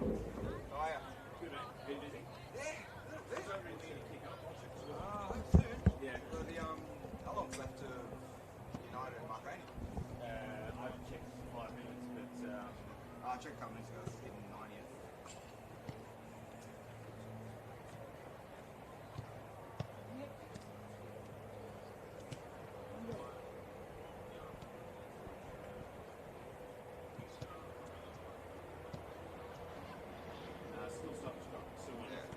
Oh, yeah. Good, mate. Been busy? Yeah. It's not really any kick-off. Soon. Yeah. Well, how long's left to United and Marconi? I haven't checked for 5 minutes, but I checked a couple minutes ago. It's getting 90th. still stuff strong. Still winning.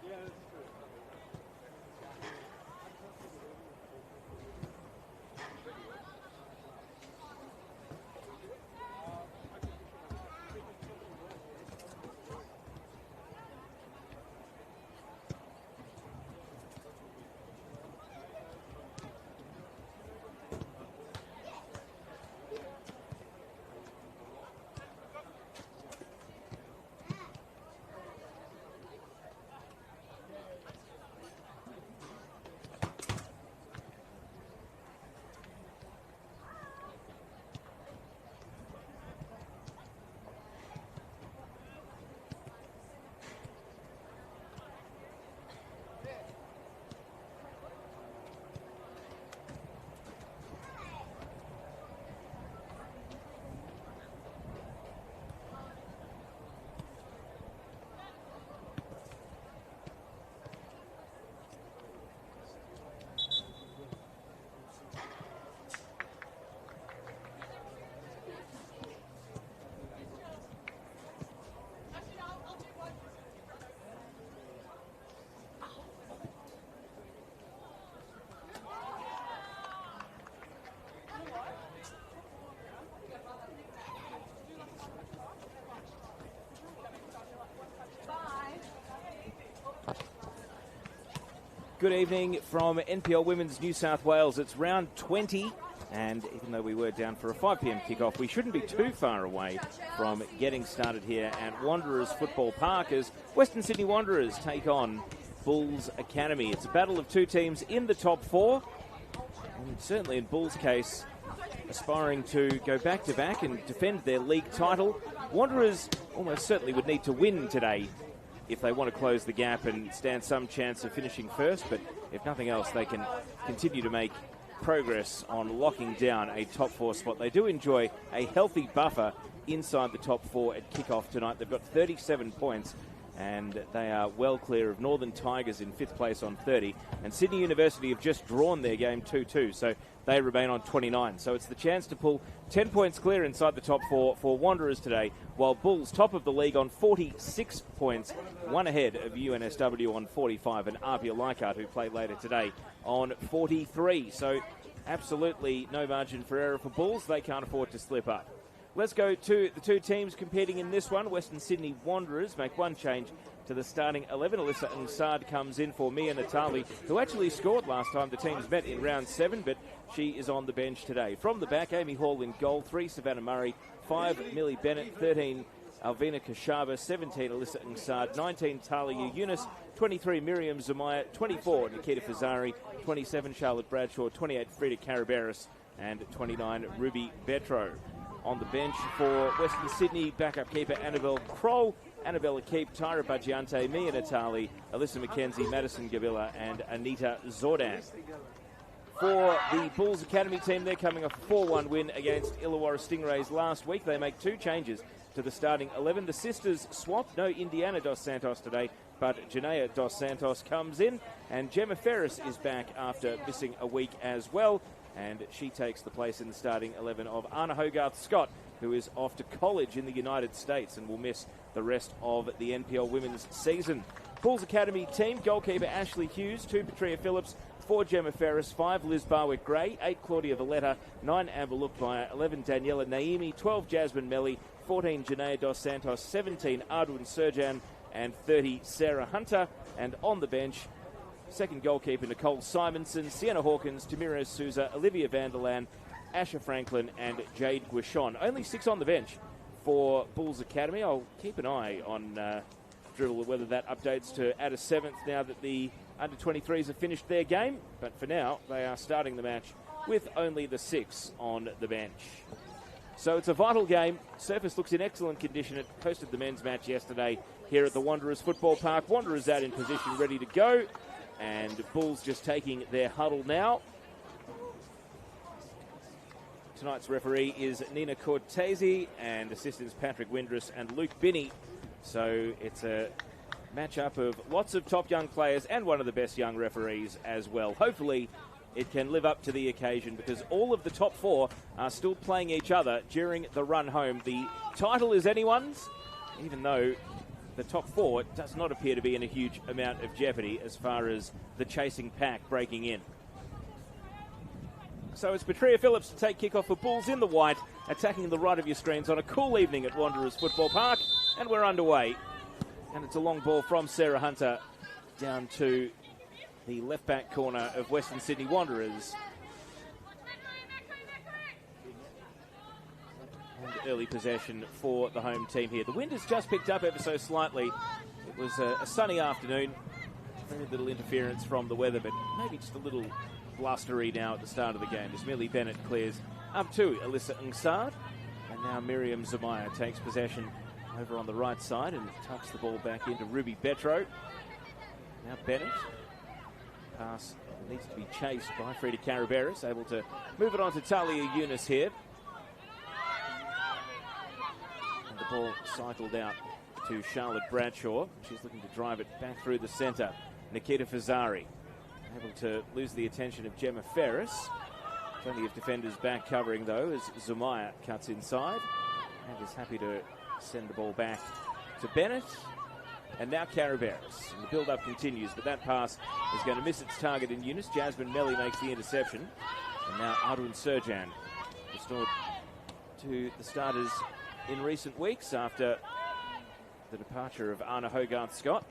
Yeah. Good evening from NPL Women's New South Wales. It's round 20, and even though we were down for a 5 p.m. kickoff, we shouldn't be too far away from getting started here at Wanderers Football Park as Western Sydney Wanderers take on Bulls Academy. It's a battle of two teams in the top four, and certainly in Bulls' case, aspiring to go back-to-back and defend their league title. Wanderers almost certainly would need to win today if they want to close the gap and stand some chance of finishing first, but if nothing else, they can continue to make progress on locking down a top four spot. They do enjoy a healthy buffer inside the top four at kickoff tonight. They've got 37 points, and they are well clear of Northern Tigers in 5th place on 30, and Sydney University have just drawn their game 2-2, so they remain on 29. So it's the chance to pull 10 points clear inside the top four for Wanderers today, while Bulls top of the league on 46 points, one ahead of UNSW on 45, and Arpia Leichhardt, who played later today, on 43. So absolutely no margin for error for Bulls. They can't afford to slip up. Let's go to the two teams competing in this one. Western Sydney Wanderers make one change to the starting 11. Alyssa Nsard comes in for Mia Natali, who actually scored last time the teams met in round 7, but she is on the bench today. From the back, Amy Hall in goal, 3 Savannah Murray, 5 Millie Bennett, 13 Alvina Kashaba, 17 Alyssa Nsard, 19 Talia Yunus, 23 Miriam Zamaya, 24 Nikita Fazari, 27 Charlotte Bradshaw, 28 Frida Caraberis, and 29 Ruby Betro. On the bench for Western Sydney, backup keeper Annabelle Kroll, Annabella Keep, Tyra Bagiante, Mia Natali, Alyssa McKenzie, Madison Gavilla, and Anita Zordan. For the Bulls Academy team, they're coming off a 4-1 win against Illawarra Stingrays last week. They make 2 changes to the starting 11. The sisters swap. No Indiana Dos Santos today, but Janaea Dos Santos comes in, and Gemma Ferris is back after missing a week as well, and she takes the place in the starting 11 of Anna Hogarth-Scott, who is off to college in the United States and will miss the rest of the NPL women's season. Bulls Academy team, goalkeeper Ashley Hughes, 2 Petria Phillips, 4 Gemma Ferris, 5 Liz Barwick-Gray, 8 Claudia Valletta, 9 Amber Lookmeyer, 11 Daniela Naimi, 12 Jasmine Melly, 14 Janaea Dos Santos, 17 Ardwin Surjan, and 30 Sarah Hunter. And on the bench, second goalkeeper Nicole Simonson, Sienna Hawkins, Tamira Souza, Olivia Vanderland, Asha Franklin, and Jade Guichon. Only 6 on the bench for Bulls Academy. I'll keep an eye on Dribble whether that updates to add a 7th now that the under-23s have finished their game. But for now, they are starting the match with only the 6 on the bench. So it's a vital game. Surface looks in excellent condition. It hosted the men's match yesterday here at the Wanderers Football Park. Wanderers out in position, ready to go. And Bulls just taking their huddle now. Tonight's referee is Nina Cortese, and assistants Patrick Windress and Luke Binney. So it's a matchup of lots of top young players and one of the best young referees as well. Hopefully it can live up to the occasion, because all of the top 4 are still playing each other during the run home. The title is anyone's, even though the top 4 does not appear to be in a huge amount of jeopardy as far as the chasing pack breaking in. So it's Petria Phillips to take kickoff for Bulls in the white, attacking the right of your screens on a cool evening at Wanderers Football Park, and we're underway. And it's a long ball from Sarah Hunter down to the left-back corner of Western Sydney Wanderers. And early possession for the home team here. The wind has just picked up ever so slightly. It was a sunny afternoon. Very little interference from the weather, but maybe just a little blustery now at the start of the game as Millie Bennett clears up to Alyssa Nsard. And now Miriam Zamaya takes possession over on the right side and tucks the ball back into Ruby Betro. Now Bennett. Pass needs to be chased by Frida Caraberis, able to move it on to Talia Yunus here. And the ball cycled out to Charlotte Bradshaw. She's looking to drive it back through the centre. Nikita Fazari able to lose the attention of Gemma Ferris. Plenty of defenders back covering though as Zumaya cuts inside and is happy to send the ball back to Bennett. And now Caraberis. And the build-up continues, but that pass is going to miss its target in Eunice. Jasmine Melly makes the interception. And now Ardwin Surjan restored to the starters in recent weeks after the departure of Anna Hogarth-Scott.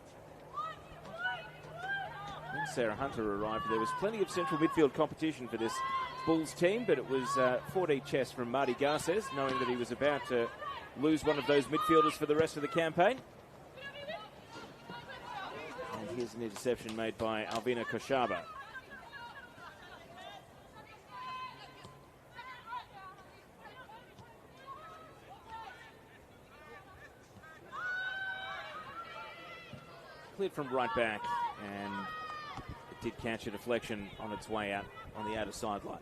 When Sarah Hunter arrived, there was plenty of central midfield competition for this Bulls team, but it was 4D chess from Marty Garces, knowing that he was about to lose one of those midfielders for the rest of the campaign. And Here's an interception made by Alvina Koshaba. Cleared from right back, and it did catch a deflection on its way out on the outer sideline.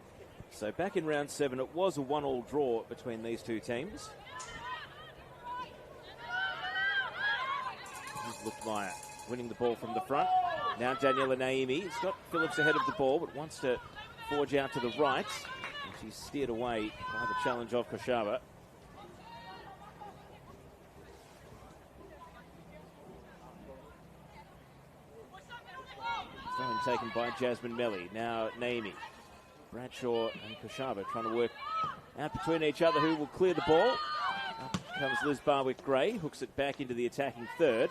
So back in round 7, it was a 1-1 draw between these two teams. Luckmeyer winning the ball from the front. Now Daniela Naimi has got Phillips ahead of the ball, but wants to forge out to the right. And she's steered away by the challenge of Koshaba. Throw taken by Jasmine Melly. Now Naimi. Bradshaw and Koshaba trying to work out between each other who will clear the ball. Up comes Liz Barwick-Gray, hooks it back into the attacking third.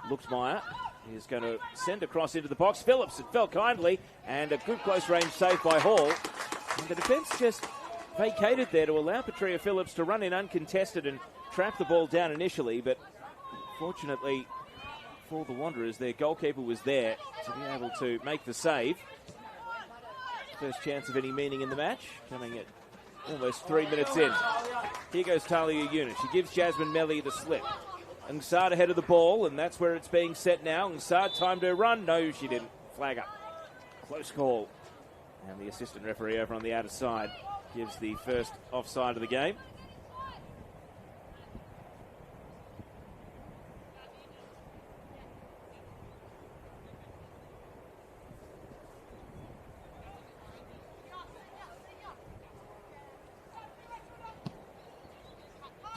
Luchtmeyer is going to send across into the box. Phillips, it fell kindly, and a good close range save by Hall. And the defence just vacated there to allow Petria Phillips to run in uncontested and trap the ball down initially, but fortunately for the Wanderers, their goalkeeper was there to be able to make the save. First chance of any meaning in the match, coming at almost 3 minutes in. Here goes Talia Yunus. She gives Jasmine Melly the slip. Ngsard ahead of the ball, and that's where it's being set now. Ngsard timed her run. No, she didn't. Flag up. Close call. And the assistant referee over on the outer side gives the first offside of the game.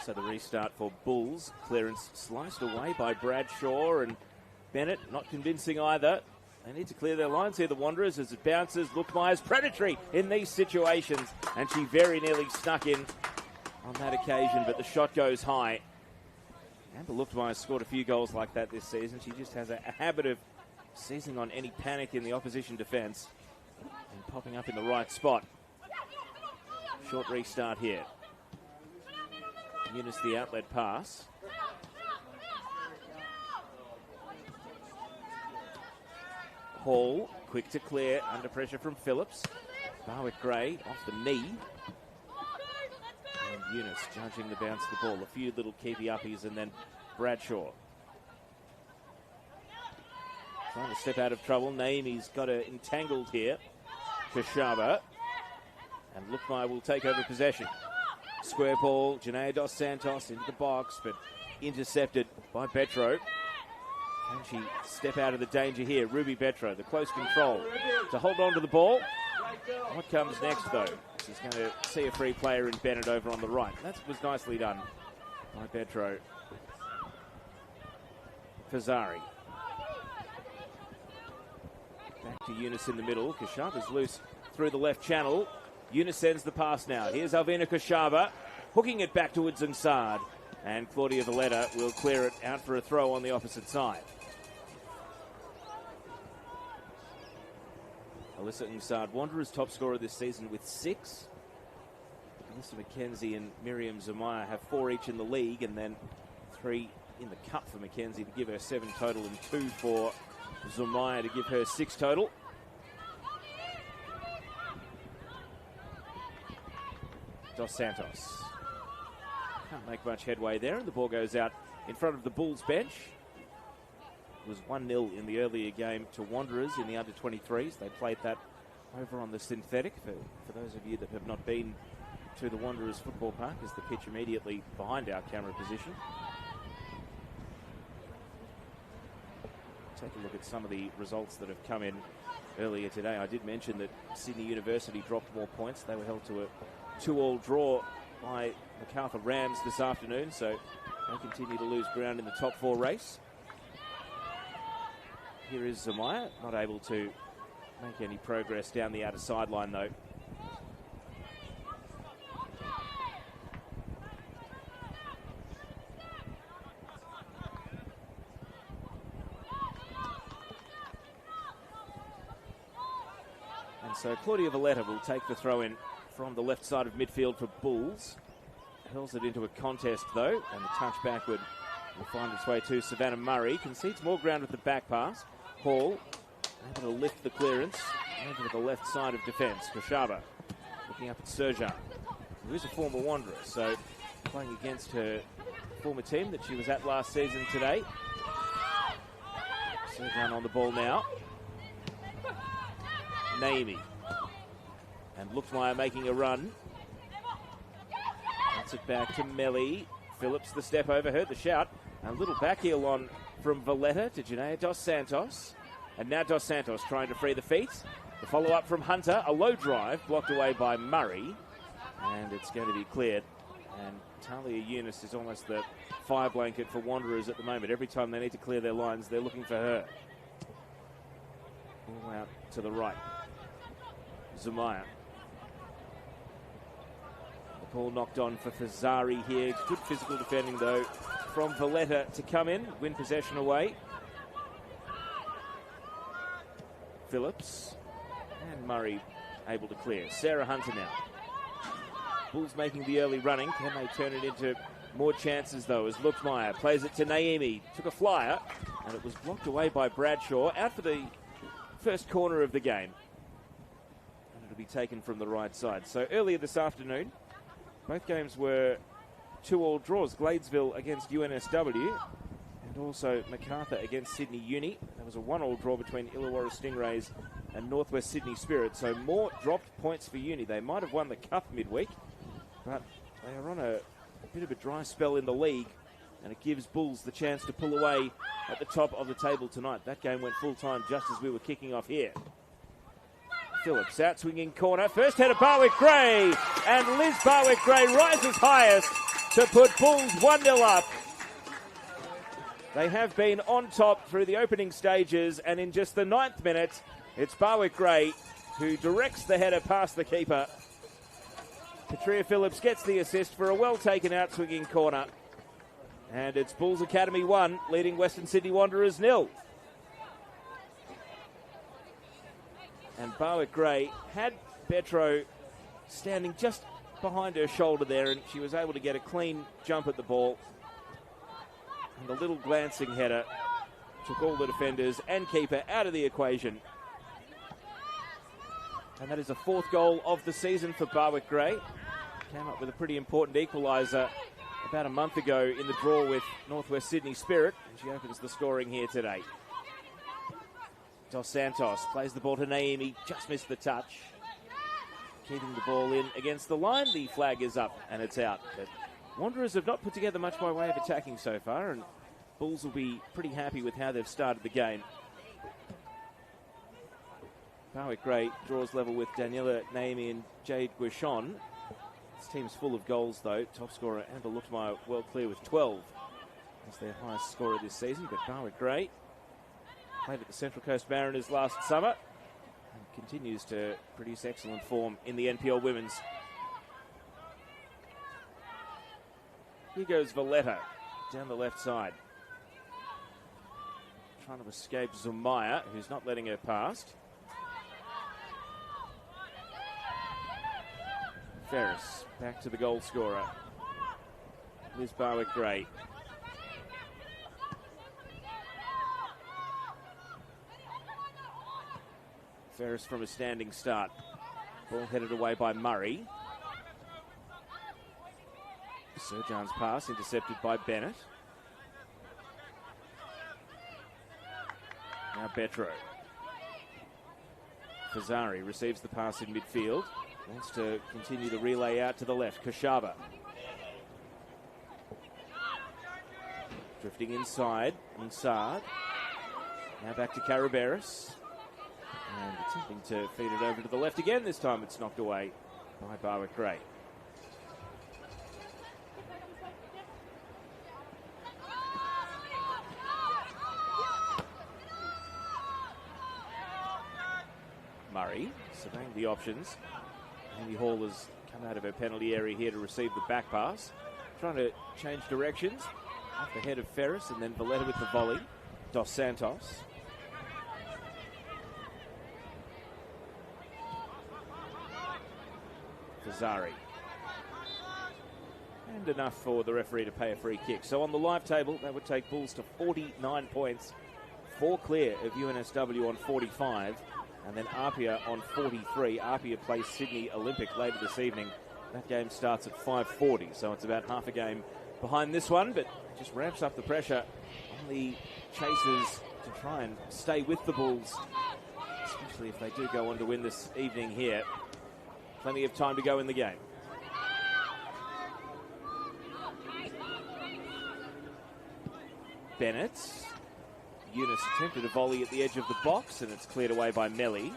So the restart for Bulls. Clearance sliced away by Bradshaw, and Bennett not convincing either. They need to clear their lines here, the Wanderers, as it bounces. Luchtmeyer's predatory in these situations, and she very nearly snuck in on that occasion, but the shot goes high. Amber Luchtmeyer scored a few goals like that this season. She just has a habit of seizing on any panic in the opposition defence and popping up in the right spot. Short restart here. Yunus the outlet pass. Hall, quick to clear, under pressure from Phillips. Barwick-Gray off the knee. And Yunus judging the bounce of the ball. A few little keepy-uppies, and then Bradshaw. Trying to step out of trouble. Naimi's got her entangled here. Koshaba. And Luchtmeyer will take over possession. Square ball, Janaea dos Santos into the box, but intercepted by Betro. Can she step out of the danger here? Ruby Betro, the close control to hold on to the ball. What comes next, though? She's going to see a free player in Bennett over on the right. That was nicely done by Betro. Fazari. Back to Yunus in the middle. Koshaba's loose through the left channel. Yunus sends the pass now. Here's Alvina Koshaba, hooking it back towards Ngsard. And Claudia Valletta will clear it out for a throw on the opposite side. Alyssa Ngsard, Wanderers' top scorer this season with 6. Alyssa McKenzie and Miriam Zamaya have 4 each in the league, and then 3 in the cup for McKenzie to give her 7 total, and 2 for Zamaya to give her 6 total. Dos Santos can't make much headway there, and the ball goes out in front of the Bulls bench. It was 1-0 in the earlier game to Wanderers in the under-23s. They played that over on the synthetic. For those of you that have not been to the Wanderers football park, is the pitch immediately behind our camera position. Take a look at some of the results that have come in earlier today. I did mention that Sydney University dropped more points. They were held to a 2-2 draw by MacArthur Rams this afternoon, so they continue to lose ground in the top 4 race. Here is Zamaya, not able to make any progress down the outer sideline though. And so Claudia Valletta will take the throw in from the left side of midfield for Bulls. Hurls it into a contest though, and the touch backward will find its way to Savannah Murray. Concedes more ground with the back pass. Hall able to lift the clearance over to the left side of defence. Koshava looking up at Serjan, who is a former Wanderer, so playing against her former team that she was at last season today. Serjan on the ball now. Naimi. And Luxmeyer making a run. That's it back to Melly. Phillips the step over, heard the shout. A little back heel on from Valletta to Janea Dos Santos. And now Dos Santos trying to free the feet. The follow-up from Hunter, a low drive, blocked away by Murray. And it's going to be cleared. And Talia Eunice is almost the fire blanket for Wanderers at the moment. Every time they need to clear their lines, they're looking for her. All out to the right. Zumaya. The ball knocked on for Fazari here. Good physical defending, though, from Valletta to come in, win possession away. Phillips and Murray able to clear. Sarah Hunter now. Bulls making the early running. Can they turn it into more chances, though, as Luxmeyer plays it to Naimi. Took a flyer, and it was blocked away by Bradshaw. Out for the first corner of the game. And it'll be taken from the right side. So earlier this afternoon, both games were 2-2 draws. Gladesville against UNSW, and also MacArthur against Sydney Uni. There was a 1-1 draw between Illawarra Stingrays and Northwest Sydney Spirit. So more dropped points for Uni. They might have won the cup midweek, but they are on a bit of a dry spell in the league, and it gives Bulls the chance to pull away at the top of the table tonight. That game went full time just as we were kicking off here. Phillips out swinging corner. First header Barwick-Gray, and Liz Barwick-Gray rises highest to put Bulls 1-0 up. They have been on top through the opening stages, and in just the 9th minute, it's Barwick-Gray who directs the header past the keeper. Patria Phillips gets the assist for a well-taken out swinging corner. And it's Bulls Academy 1, leading Western Sydney Wanderers 0. And Barwick-Gray had Betro standing just behind her shoulder there, and she was able to get a clean jump at the ball. And the little glancing header took all the defenders and keeper out of the equation. And that is the 4th goal of the season for Barwick-Gray. Came up with a pretty important equaliser about a month ago in the draw with Northwest Sydney Spirit, and she opens the scoring here today. Dos Santos plays the ball to Naimi, just missed the touch. Keeping the ball in against the line, the flag is up and it's out. But Wanderers have not put together much by way of attacking so far, and Bulls will be pretty happy with how they've started the game. Barwick-Gray draws level with Daniela Naimi and Jade Guichon. This team's full of goals, though. Top scorer Amber Luxmeyer well clear with 12 as their highest scorer this season. But Barwick-Gray played at the Central Coast Mariners last summer and continues to produce excellent form in the NPL Women's. Here goes Valletta down the left side. Trying to escape Zumaya, who's not letting her past. Ferris back to the goal scorer, Liz Barwick-Gray. Ferris from a standing start. Ball headed away by Murray. Serjan's pass intercepted by Bennett. Now Betro. Fazari receives the pass in midfield. Wants to continue the relay out to the left. Koshava. Drifting inside. Inside. Now back to Caraberis. And attempting to feed it over to the left again. This time it's knocked away by Barwick-Gray. Murray surveying the options. Amy Hall has come out of her penalty area here to receive the back pass. Trying to change directions. Off the head of Ferris, and then Valletta with the volley. Dos Santos. Fazari. And enough for the referee to pay a free kick. So on the live table, that would take Bulls to 49 points, 4 clear of UNSW on 45, and then Apia on 43. Apia plays Sydney Olympic later this evening. That game starts at 5:40, so it's about half a game behind this one, but just ramps up the pressure on the chasers to try and stay with the Bulls, especially if they do go on to win this evening here. Plenty of time to go in the game. Bennett. Eunice attempted a volley at the edge of the box, and it's cleared away by Melly.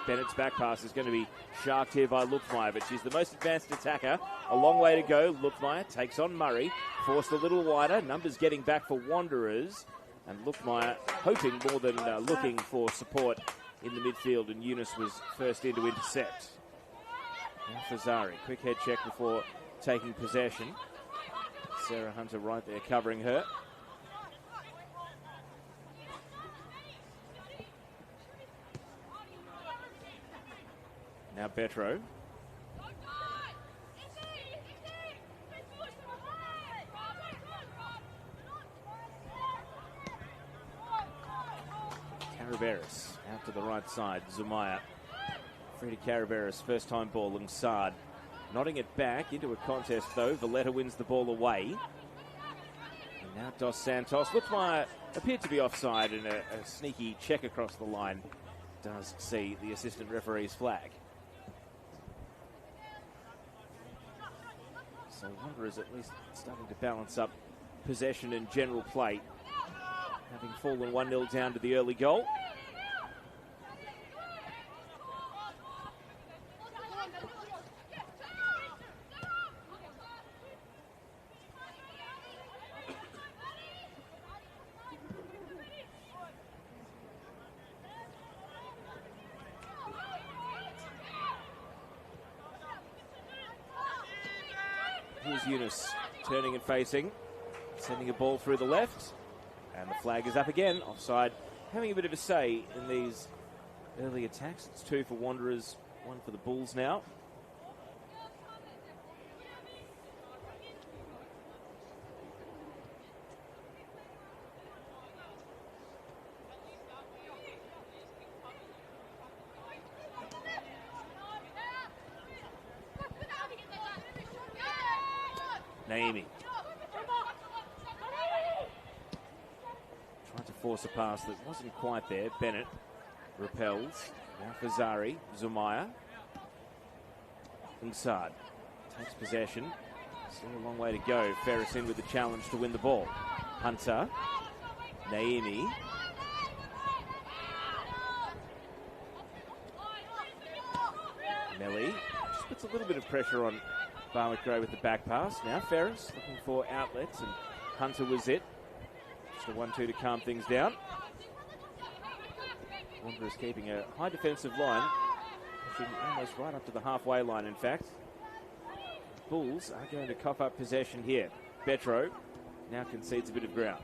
Bennett's back pass is going to be sharked here by Lukmeyer, but she's the most advanced attacker. A long way to go. Lukmeyer takes on Murray, forced a little wider. Numbers getting back for Wanderers, and Lukmeyer hoping more than looking for support in the midfield, and Eunice was first in to intercept. Now Fazari, quick head check before taking possession. Sarah Hunter right there covering her. Now Betro. Caraveras out to the right side. Zumaya. Fredy Caraveras, first time ball. Lungsard nodding it back into a contest though. Valletta wins the ball away. And now Dos Santos. Lukmeyer appeared to be offside, and a sneaky check across the line does see the assistant referee's flag. So Wanderers at least starting to balance up possession and general play, having fallen 1-0 down to the early goal. Here's Eunice turning and facing, sending a ball through the left, and the flag is up again. Offside, having a bit of a say in these early attacks. It's 2 for Wanderers, 1 for the Bulls now. Naimi. Tried to force a pass that wasn't quite there. Bennett repels. Now Fazari. Zumaya. Lungsard takes possession. Still a long way to go. Ferris in with the challenge to win the ball. Hunter. Naimi. Melly. Just puts a little bit of pressure on Barwick Gray with the back pass. Now Ferris looking for outlets, and Hunter was it. Just a 1-2 to calm things down. Wanderers keeping a high defensive line, pushing almost right up to the halfway line, in fact. Bulls are going to cough up possession here. Betro now concedes a bit of ground.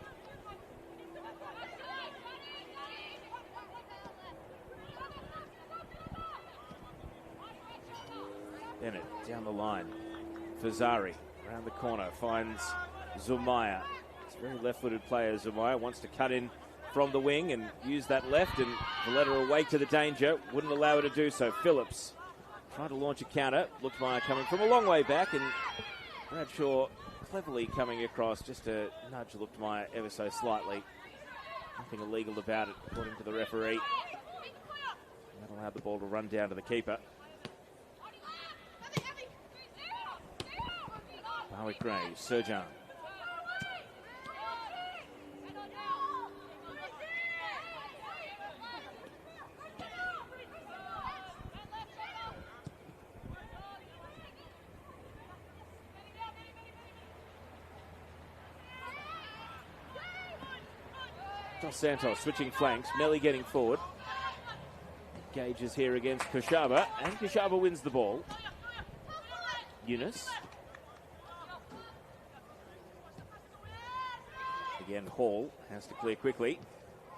Bennett down the line. Fazari around the corner finds Zumaya. It's a very left-footed player. Zumaya wants to cut in from the wing and use that left, and Valletta awake to the danger. Wouldn't allow her to do so. Phillips trying to launch a counter. Lukmeyer coming from a long way back, and Bradshaw cleverly coming across just to nudge Lukmeyer ever so slightly. Nothing illegal about it, according to the referee. That allowed the ball to run down to the keeper. Barwick Gray, Surjan. Dos Santos switching flanks, Melly getting forward. Gage is here against Kushaba, and Kushaba wins the ball. Eunice. Again, Hall has to clear quickly.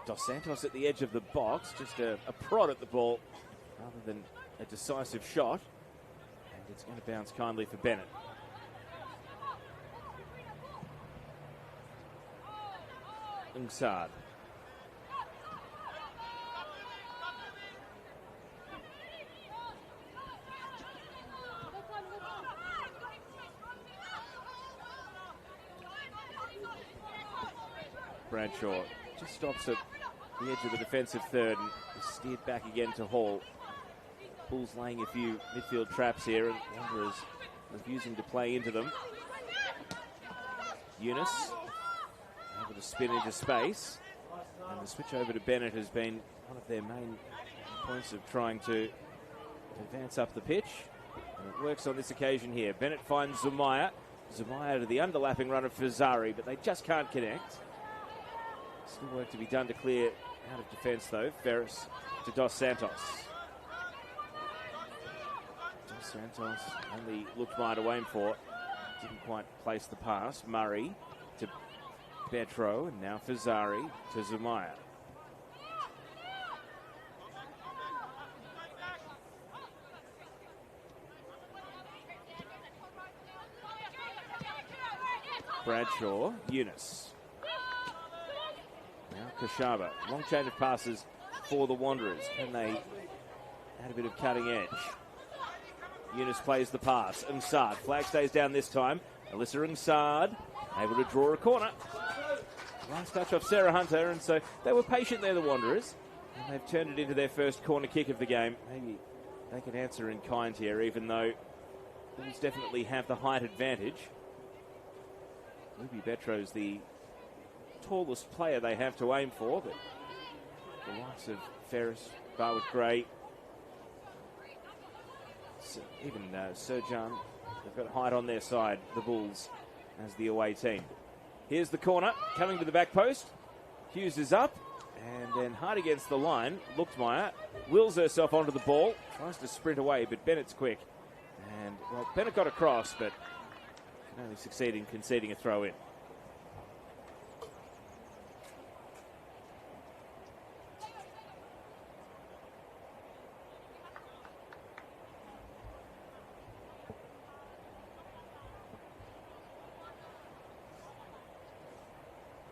Dos Santos at the edge of the box, just a prod at the ball rather than a decisive shot. And it's going to bounce kindly for Bennett. Ngsard. Bradshaw just stops at the edge of the defensive third and is steered back again to Hall. Bulls laying a few midfield traps here and Wanderers refusing to play into them. Eunice able to spin into space, and the switch over to Bennett has been one of their main points of trying to advance up the pitch, and it works on this occasion here. Bennett finds Zumaya to the underlapping run of Fazari, but they just can't connect. Still work to be done to clear out of defence though. Ferris to Dos Santos. Dos Santos only looked wide to aim for. Didn't quite place the pass. Murray to Betro, and now Fazari to Zumaya. Bradshaw, Eunice. Now Kashaba. Long chain of passes for the Wanderers. Can they add a bit of cutting edge? Eunice plays the pass. Ngsard. Flag stays down this time. Alyssa Ngsard able to draw a corner. Last touch off Sarah Hunter, and so they were patient there, the Wanderers. And they've turned it into their first corner kick of the game. Maybe they can answer in kind here, even though Bulls definitely have the height advantage. Ruby Betro's the tallest player they have to aim for, but the likes of Ferris, Barwick-Gray, even Sir-Jan, they've got height on their side, the Bulls, as the away team. Here's the corner, coming to the back post. Hughes is up, and then hard against the line. Luchtmeyer wills herself onto the ball, tries to sprint away, but Bennett's quick. And, well, Bennett got across, but can only succeed in conceding a throw in.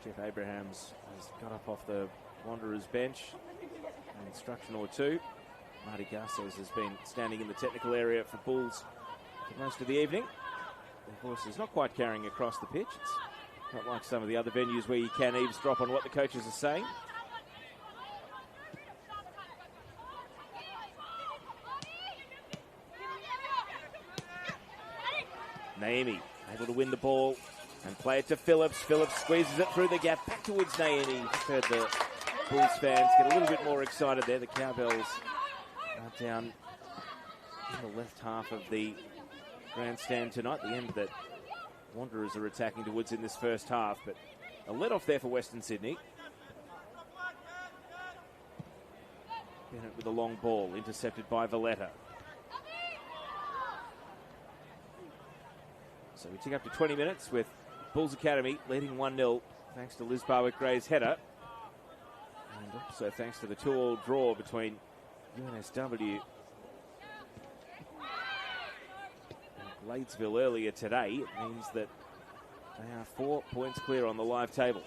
Jeff Abrahams has got up off the Wanderers bench. An instruction or two. Marty Garces has been standing in the technical area for Bulls for most of the evening. Their voice is not quite carrying across the pitch. It's not like some of the other venues where you can eavesdrop on what the coaches are saying. Naomi able to win the ball and play it to Phillips. Phillips squeezes it through the gap back towards Naomi. Just heard the Bulls fans get a little bit more excited there. The Cowbells are down in the left half of the grandstand tonight, the end that Wanderers are attacking towards in this first half, but a let-off there for Western Sydney. Bennett with a long ball, intercepted by Valletta. So we tick up to 20 minutes with Bulls Academy leading 1-0 thanks to Liz Barwick-Gray's header. And also thanks to the 2-2 draw between NSW and Gladesville earlier today. It means that they are 4 points clear on the live table.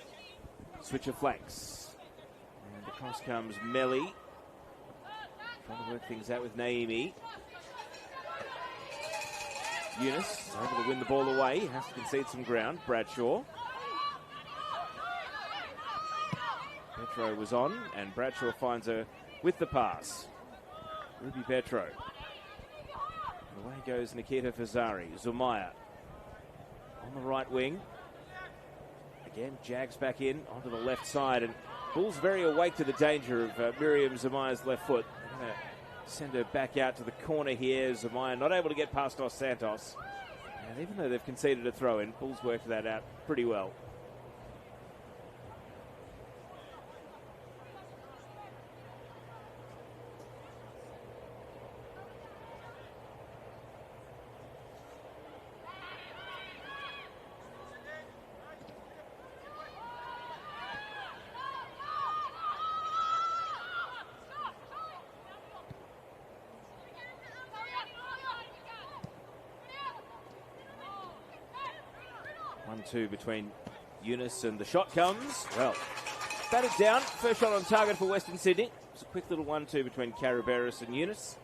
Switch of flanks. And across comes Melly. Trying to work things out with Naomi. Eunice able to win the ball away. Has to concede some ground. Bradshaw. Petro was on, and Bradshaw finds her with the pass. Ruby Petro. Away goes Nikita Fazari. Zumaya on the right wing. Again, Jags back in onto the left side, and Bulls very awake to the danger of Miriam Zumaya's left foot. They're going to send her back out to the corner here. Zumaya not able to get past Dos Santos. And even though they've conceded a throw-in, Bulls worked that out pretty well. Two between Eunice, and the shot comes. Well, batted down. First shot on target for Western Sydney. It's a quick little 1-2 between Caraberis and Eunice.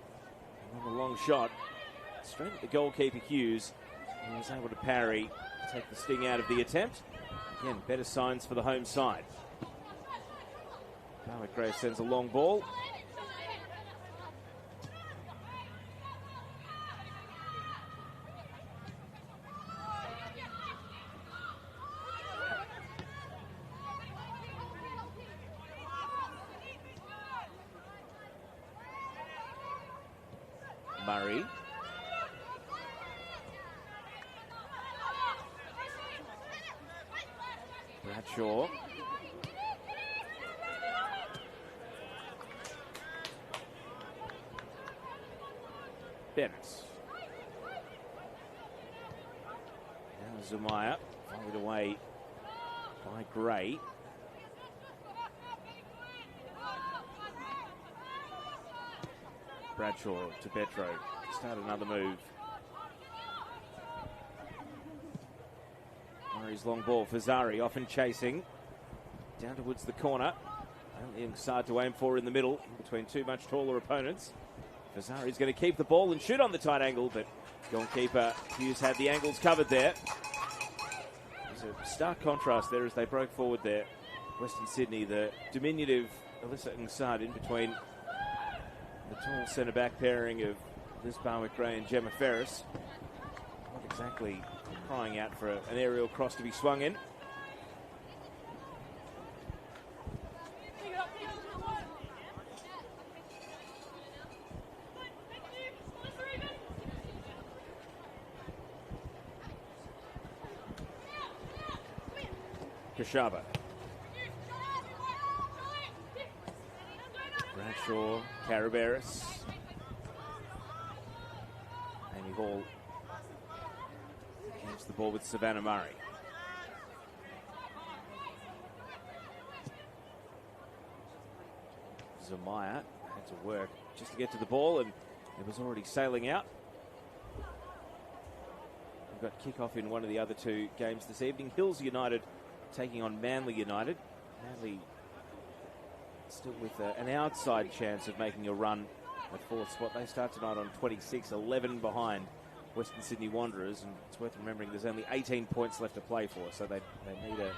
And then a long shot straight at the goalkeeper Hughes. He was able to parry, take the sting out of the attempt. Again, better signs for the home side. Barwick-Gray sends a long ball. Murray. Bradshaw. Bennett. Now Zumaya followed away by Gray. Bradshaw to Betro. Start another move. Murray's long ball for Zari, often chasing. Down towards the corner. Only Ngsard to aim for in the middle, between two much taller opponents. Fazari's going to keep the ball and shoot on the tight angle, but goalkeeper Hughes had the angles covered there. There's a stark contrast there as they broke forward there. Western Sydney, the diminutive Alyssa Ngsard in between the tall centre-back pairing of Liz Barwick-Gray and Gemma Ferris. Not exactly crying out for an aerial cross to be swung in. Kashaba. Bradshaw, Caraberis. Amy Hall against the ball with Savannah Murray. Zamaya had to work just to get to the ball, and it was already sailing out. We've got kick-off in one of the other two games this evening. Hills United taking on Manly United. Manly still with an outside chance of making a run at fourth spot. They start tonight on 26, 11 behind Western Sydney Wanderers, and it's worth remembering there's only 18 points left to play for, so they need a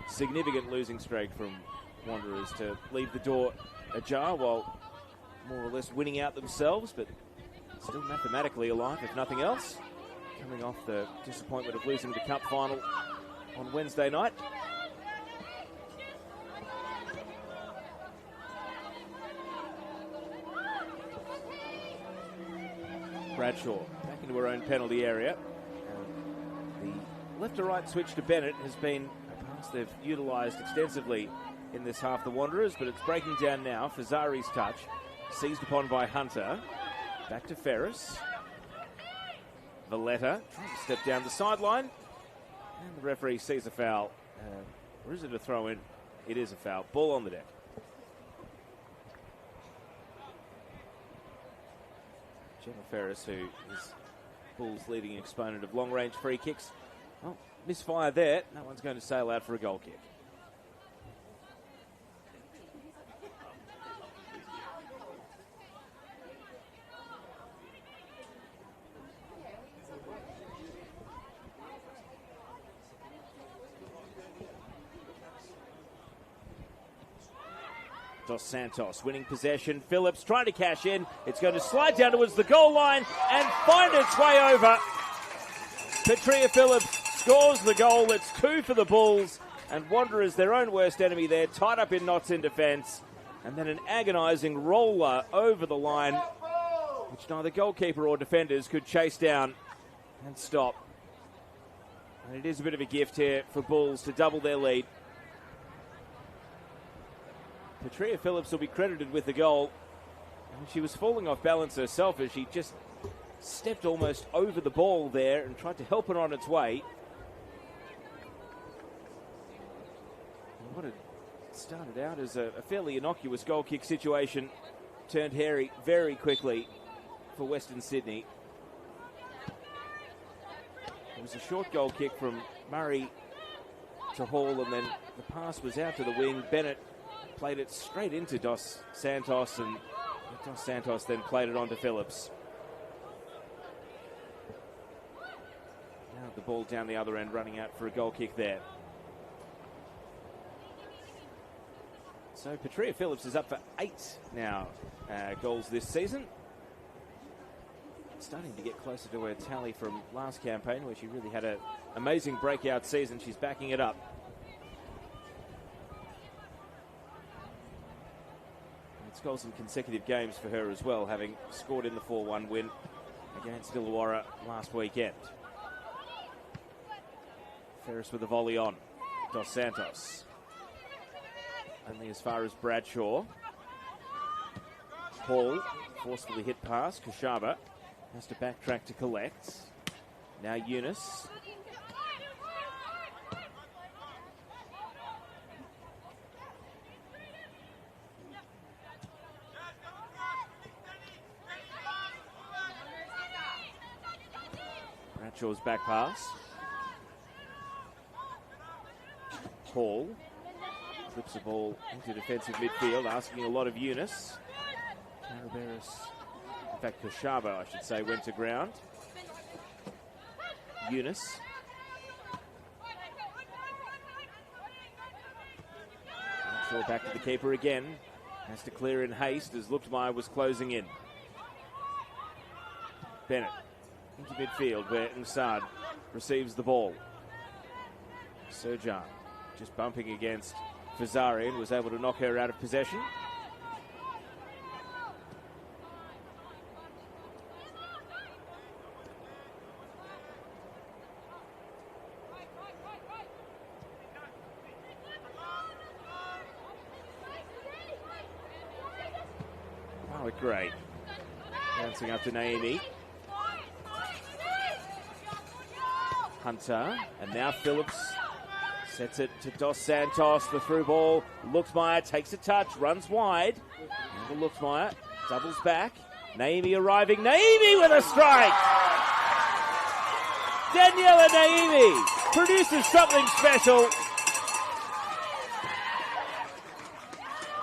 significant losing streak from Wanderers to leave the door ajar while more or less winning out themselves, but still mathematically alive if nothing else, coming off the disappointment of losing the cup final on Wednesday night. Bradshaw back into her own penalty area. The left to right switch to Bennett has been a pass they've utilised extensively in this half, the Wanderers, but it's breaking down now. Fazari's touch, seized upon by Hunter. Back to Ferris. Valletta trying to step down the sideline, and the referee sees a foul. Or is it a throw in? It is a foul. Ball on the deck. Gemma Ferris, who is Bulls' leading exponent of long-range free kicks. Well, misfire there. No one's going to sail out for a goal kick. Dos Santos winning possession. Phillips trying to cash in. It's going to slide down towards the goal line and find its way over. Petria Phillips scores the goal. It's 2 for the Bulls. And Wanderers, their own worst enemy there, tied up in knots in defence. And then an agonising roller over the line, which neither goalkeeper or defenders could chase down and stop. And it is a bit of a gift here for Bulls to double their lead. Petria Phillips will be credited with the goal. And she was falling off balance herself as she just stepped almost over the ball there and tried to help it on its way. And what had started out as a fairly innocuous goal kick situation turned hairy very quickly for Western Sydney. It was a short goal kick from Murray to Hall, and then the pass was out to the wing. Bennett played it straight into Dos Santos, and Dos Santos then played it on to Phillips. Now the ball down the other end, running out for a goal kick there. So Petria Phillips is up for 8 now goals this season. Starting to get closer to her tally from last campaign, where she really had an amazing breakout season. She's backing it up. And it's goals in consecutive games for her as well, having scored in the 4-1 win against Illawarra last weekend. Ferris with a volley on. Dos Santos. Only as far as Bradshaw. Hall, forcefully hit past. Kushaba has to backtrack to collect. Now Eunice. Bradshaw's back pass. Hall flips the ball into defensive midfield, asking a lot of Eunice. Caraberis, in fact Kushaba, I should say, went to ground. Eunice. Bradshaw back to the keeper again. Has to clear in haste as Luchtmeyer was closing in. Bennett into midfield where Nsad receives the ball. Surjan just bumping against Fazari and was able to knock her out of possession. Oh, great. Bouncing up to Naomi. Hunter, and now Phillips sets it to Dos Santos. The through ball. Luchtmeyer takes a touch, runs wide. And Luchtmeyer doubles back. Naomi arriving. Naomi with a strike! Daniela Naomi produces something special.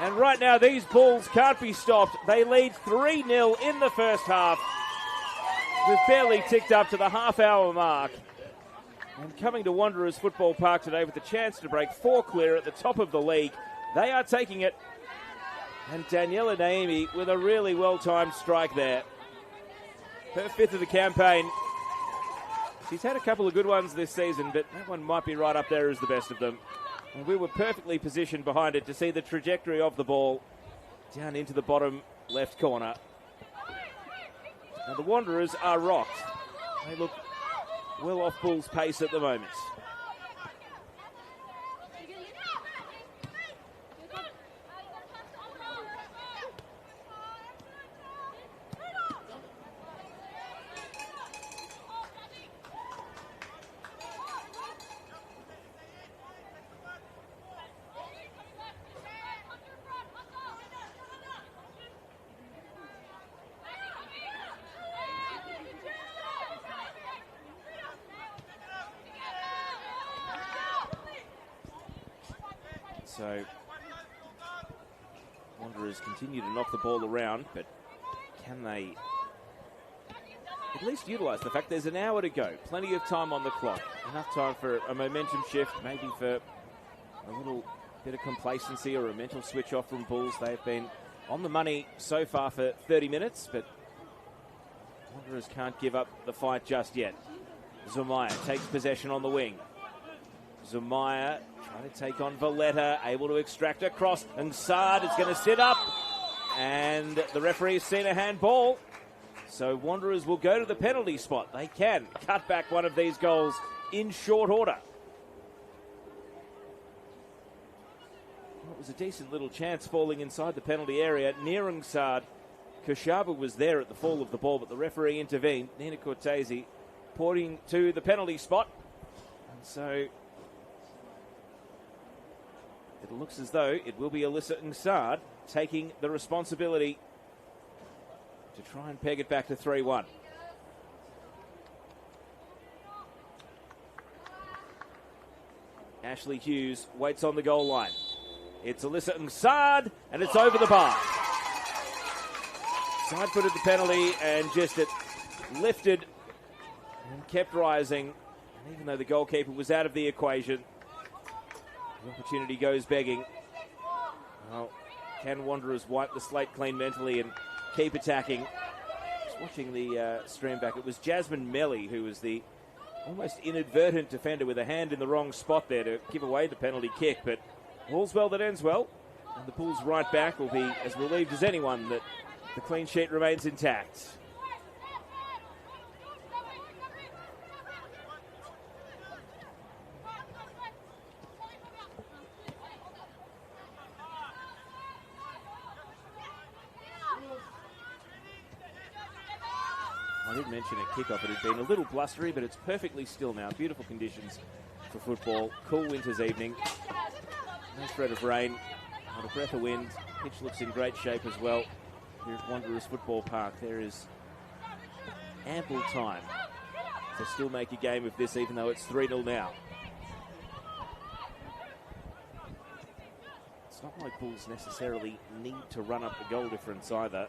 And right now, these Bulls can't be stopped. They lead 3-0 in the first half. We've barely ticked up to the half-hour mark. And coming to Wanderers Football Park today with the chance to break 4 clear at the top of the league. They are taking it. And Daniela Naomi with a really well-timed strike there. Her 5th of the campaign. She's had a couple of good ones this season, but that one might be right up there as the best of them. And we were perfectly positioned behind it to see the trajectory of the ball down into the bottom left corner. Now the Wanderers are rocked. They look well off Bulls' pace at the moment. So Wanderers continue to knock the ball around, but can they at least utilise the fact there's an hour to go? Plenty of time on the clock. Enough time for a momentum shift, maybe for a little bit of complacency or a mental switch off from Bulls. They've been on the money so far for 30 minutes, but Wanderers can't give up the fight just yet. Zumaya takes possession on the wing. Zumaya trying to take on Valletta, able to extract a cross, and Saad is going to sit up, and the referee has seen a handball. So Wanderers will go to the penalty spot. They can cut back one of these goals in short order. Well, it was a decent little chance falling inside the penalty area. Nearing Saad, Kushaba was there at the fall of the ball, but the referee intervened. Nina Cortese pointing to the penalty spot. And so it looks as though it will be Alyssa Nsad taking the responsibility to try and peg it back to 3-1. Ashley Hughes waits on the goal line. It's Alyssa Ngsad, and it's over the bar. Side-footed the penalty, and just it lifted and kept rising. And even though the goalkeeper was out of the equation, the opportunity goes begging. Well, can Wanderers wipe the slate clean mentally and keep attacking? Just watching the stream back, it was Jasmine Melly who was the almost inadvertent defender with a hand in the wrong spot there to give away the penalty kick, but all's well that ends well. And the Bulls right back will be as relieved as anyone that the clean sheet remains intact. I did mention at kickoff it had been a little blustery, but it's perfectly still now. Beautiful conditions for football. Cool winter's evening. No threat of rain. Not a breath of wind. Pitch looks in great shape as well. Here at Wanderers Football Park, there is ample time to still make a game of this, even though it's 3-0 now. It's not like Bulls necessarily need to run up the goal difference either.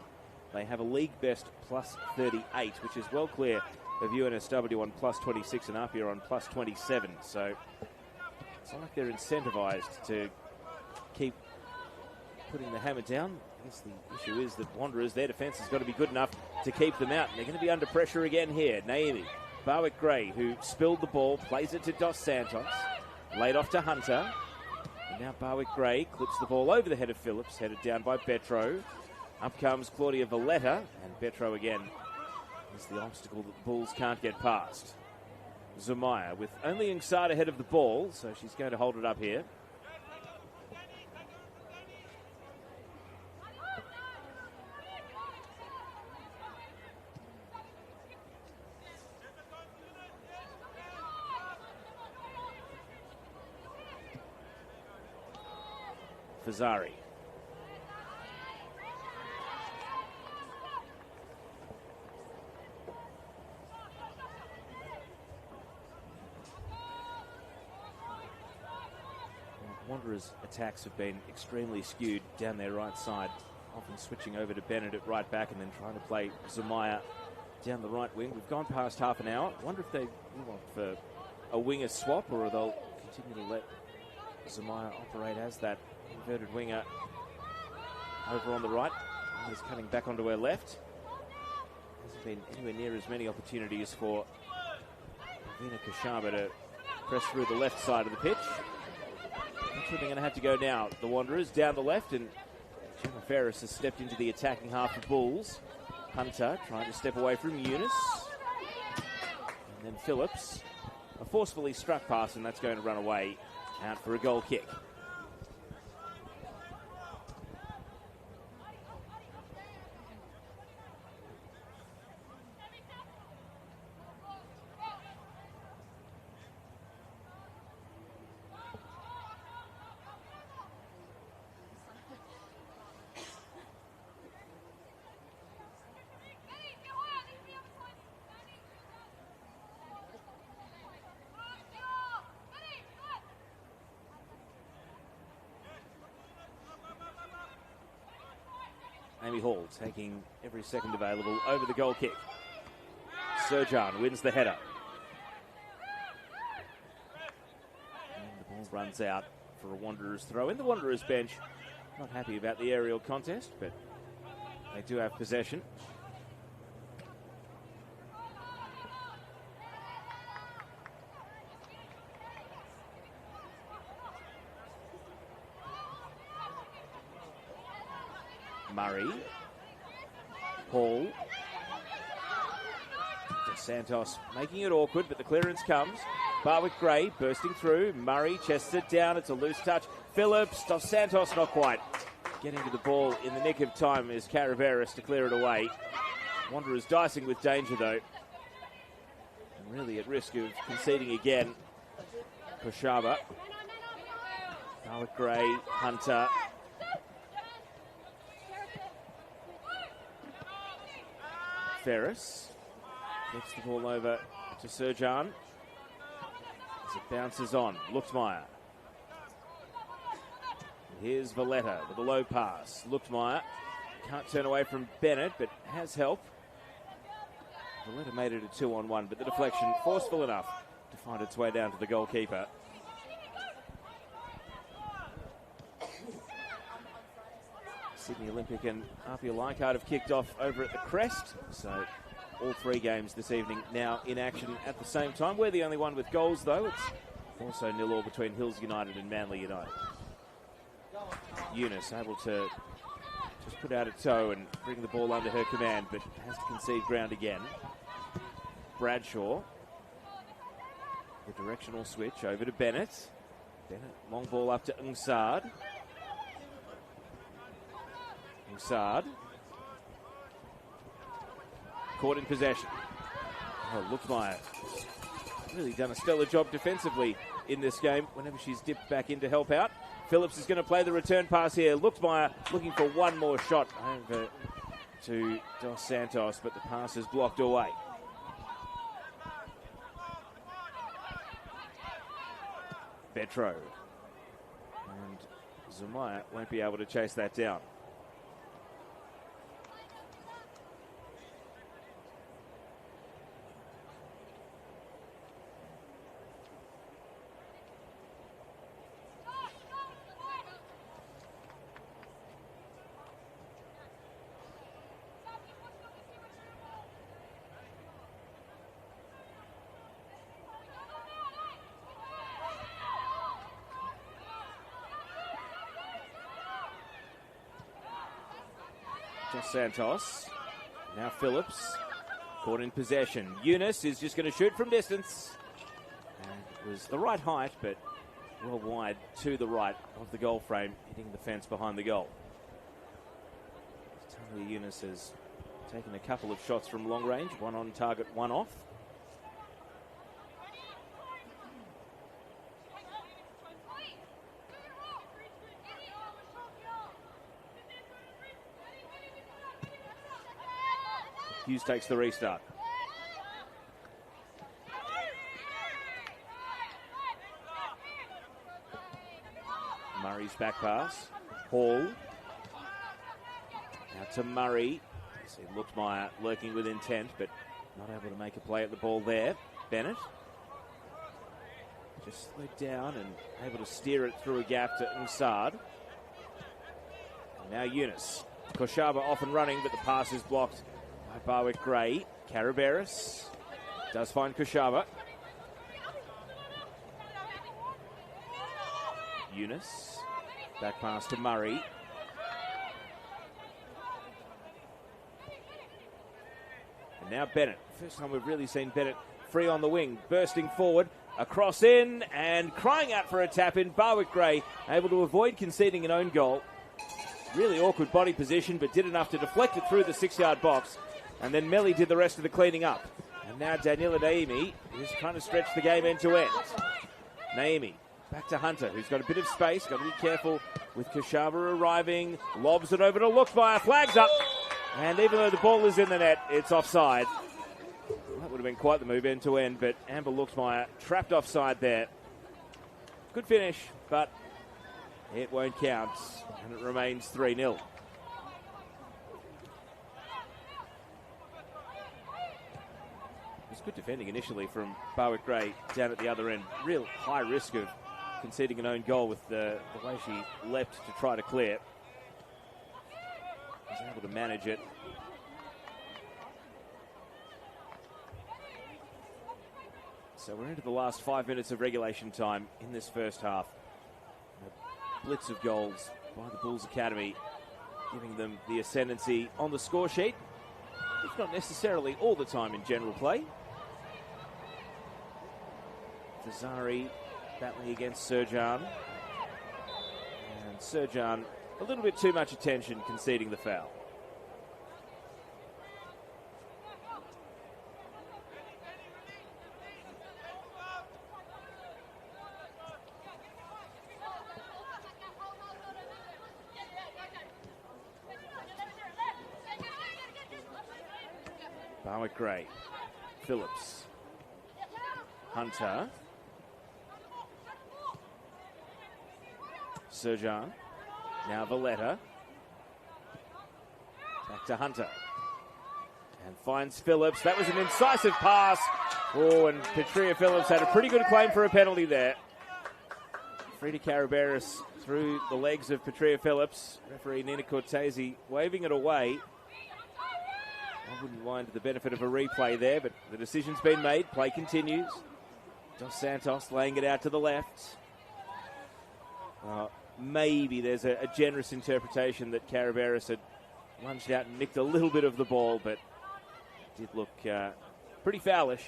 They have a league best plus 38, which is well clear of UNSW on plus 26 and Apia on plus 27. So it's not like they're incentivized to keep putting the hammer down. I guess the issue is that Wanderers, their defence has got to be good enough to keep them out. And they're going to be under pressure again here. Naomi Barwick-Gray, who spilled the ball, plays it to Dos Santos. Laid off to Hunter. And now Barwick-Gray clips the ball over the head of Phillips, headed down by Betro. Up comes Claudia Valletta, and Betro again is the obstacle that the Bulls can't get past. Zumaya with only Ngsad ahead of the ball, so she's going to hold it up here. Fazari. Wanderers' attacks have been extremely skewed down their right side, often switching over to Bennett at right back and then trying to play Zumaya down the right wing. We've gone past half an hour. I wonder if they want for a winger swap or they'll continue to let Zumaya operate as that inverted winger over on the right. He's cutting back onto her left. Hasn't been anywhere near as many opportunities for Vina Kashaba to press through the left side of the pitch. That's where they're going to have to go now. The Wanderers down the left, and Gemma Ferris has stepped into the attacking half of Bulls. Hunter trying to step away from Eunice. And then Phillips. A forcefully struck pass, and that's going to run away out for a goal kick. Amy Hall taking every second available over the goal kick. Serjan wins the header. And the ball runs out for a Wanderers throw in. The Wanderers bench not happy about the aerial contest, but they do have possession. Murray, Hall, Dos Santos making it awkward, but the clearance comes. Barwick-Gray bursting through. Murray chests it down. It's a loose touch. Phillips, Dos Santos not quite getting to the ball in the nick of time is Caraveras to clear it away. Wanderers dicing with danger though, and really at risk of conceding again. Koshaba, Barwick-Gray, Hunter. Ferris gets the ball over to Serjan as it bounces on. Luchtmeyer Here's Valletta with a low pass. Luchtmeyer can't turn away from Bennett, but has help. Valletta made it a 2-on-1, but the deflection forceful enough to find its way down to the goalkeeper. Sydney Olympic and RPL Leichhardt have kicked off over at the Crest, so all three games this evening now in action at the same time. We're the only one with goals, though. It's also 0-0 between Hills United and Manly United. Eunice able to just put out a toe and bring the ball under her command, but has to concede ground again. Bradshaw, the directional switch over to Bennett. Bennett, long ball up to Ngsard. Ngsard. Caught in possession. Oh, Luchtmeyer really done a stellar job defensively in this game whenever she's dipped back in to help out. Phillips is going to play the return pass here. Luchtmeyer looking for one more shot over to Dos Santos, but the pass is blocked away. Betro. And Zumaya won't be able to chase that down. Dos Santos. Now Phillips. Caught in possession. Eunice is just going to shoot from distance. And it was the right height, but well wide to the right of the goal frame, hitting the fence behind the goal. Talia Eunice has taken a couple of shots from long range, one on target, one off. Hughes takes the restart. Murray's back pass. Hall. Out to Murray. See Luchtmeyer lurking with intent, but not able to make a play at the ball there. Bennett. Just slowed down and able to steer it through a gap to Nsard. Now Eunice. Koshaba off and running, but the pass is blocked by Barwick-Gray. Caraberis does find Koshaba. Eunice. Back pass to Murray. And now Bennett. First time we've really seen Bennett free on the wing. Bursting forward. A cross in and crying out for a tap in. Barwick-Gray able to avoid conceding an own goal. Really awkward body position, but did enough to deflect it through the 6-yard box. And then Melly did the rest of the cleaning up. And now Daniela Naimi is trying to stretch the game end to end. Naimi back to Hunter, who's got a bit of space. Got to be careful with Koshaba arriving. Lobs it over to Luchtmeyer. Flags up. And even though the ball is in the net, it's offside. That would have been quite the move end to end, but Amber Luchtmeyer trapped offside there. Good finish, but it won't count. And it remains 3-0. Good defending initially from Barwick-Gray down at the other end. Real high risk of conceding an own goal with the way she leapt to try to clear. Was able to manage it. So we're into the last 5 minutes of regulation time in this first half. A blitz of goals by the Bulls Academy, giving them the ascendancy on the score sheet, if not necessarily all the time in general play. Fazari battling against Serjan. And Serjan, a little bit too much attention, conceding the foul. Barwick-Gray. Phillips. Hunter. Serjan. Now Valletta. Back to Hunter. And finds Phillips. That was an incisive pass. Oh, and Petria Phillips had a pretty good claim for a penalty there. Frida Caraberis through the legs of Petria Phillips. Referee Nina Cortese waving it away. I wouldn't mind the benefit of a replay there, but the decision's been made. Play continues. Dos Santos laying it out to the left. Maybe there's a generous interpretation that Caraberis had lunged out and nicked a little bit of the ball, but it did look pretty foulish.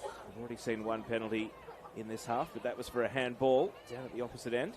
We've already seen one penalty in this half, but that was for a handball down at the opposite end.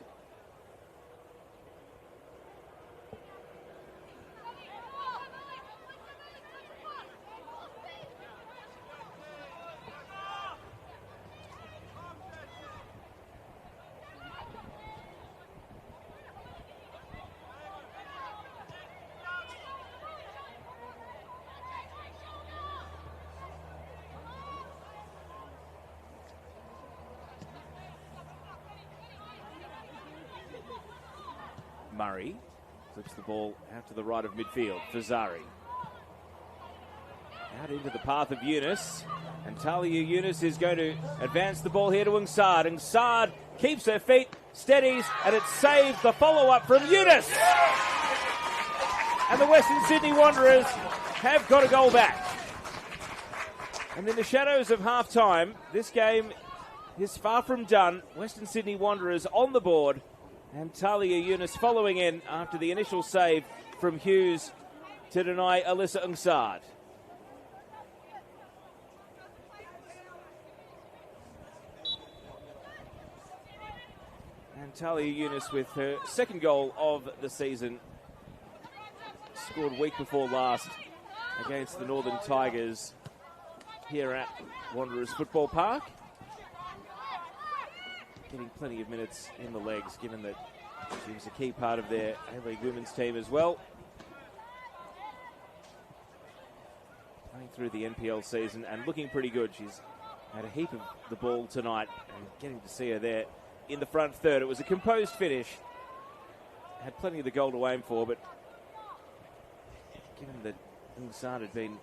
Murray flips the ball out to the right of midfield. Fazari. Out into the path of Yunus. And Talia Yunus is going to advance the ball here to Ungsard. Ungsard keeps her feet, steadies, and it saves the follow-up from Yunus. And the Western Sydney Wanderers have got a goal back. And in the shadows of half-time, this game is far from done. Western Sydney Wanderers on the board. And Talia Yunus following in after the initial save from Hughes to deny Alyssa Ungsard. And Talia Yunus with her second goal of the season. Scored week before last against the Northern Tigers here at Wanderers Football Park. Getting plenty of minutes in the legs, given that she was a key part of their A-League women's team as well. Playing through the NPL season and looking pretty good. She's had a heap of the ball tonight, and getting to see her there in the front third. It was a composed finish. Had plenty of the goal to aim for, but given that Ungsard had been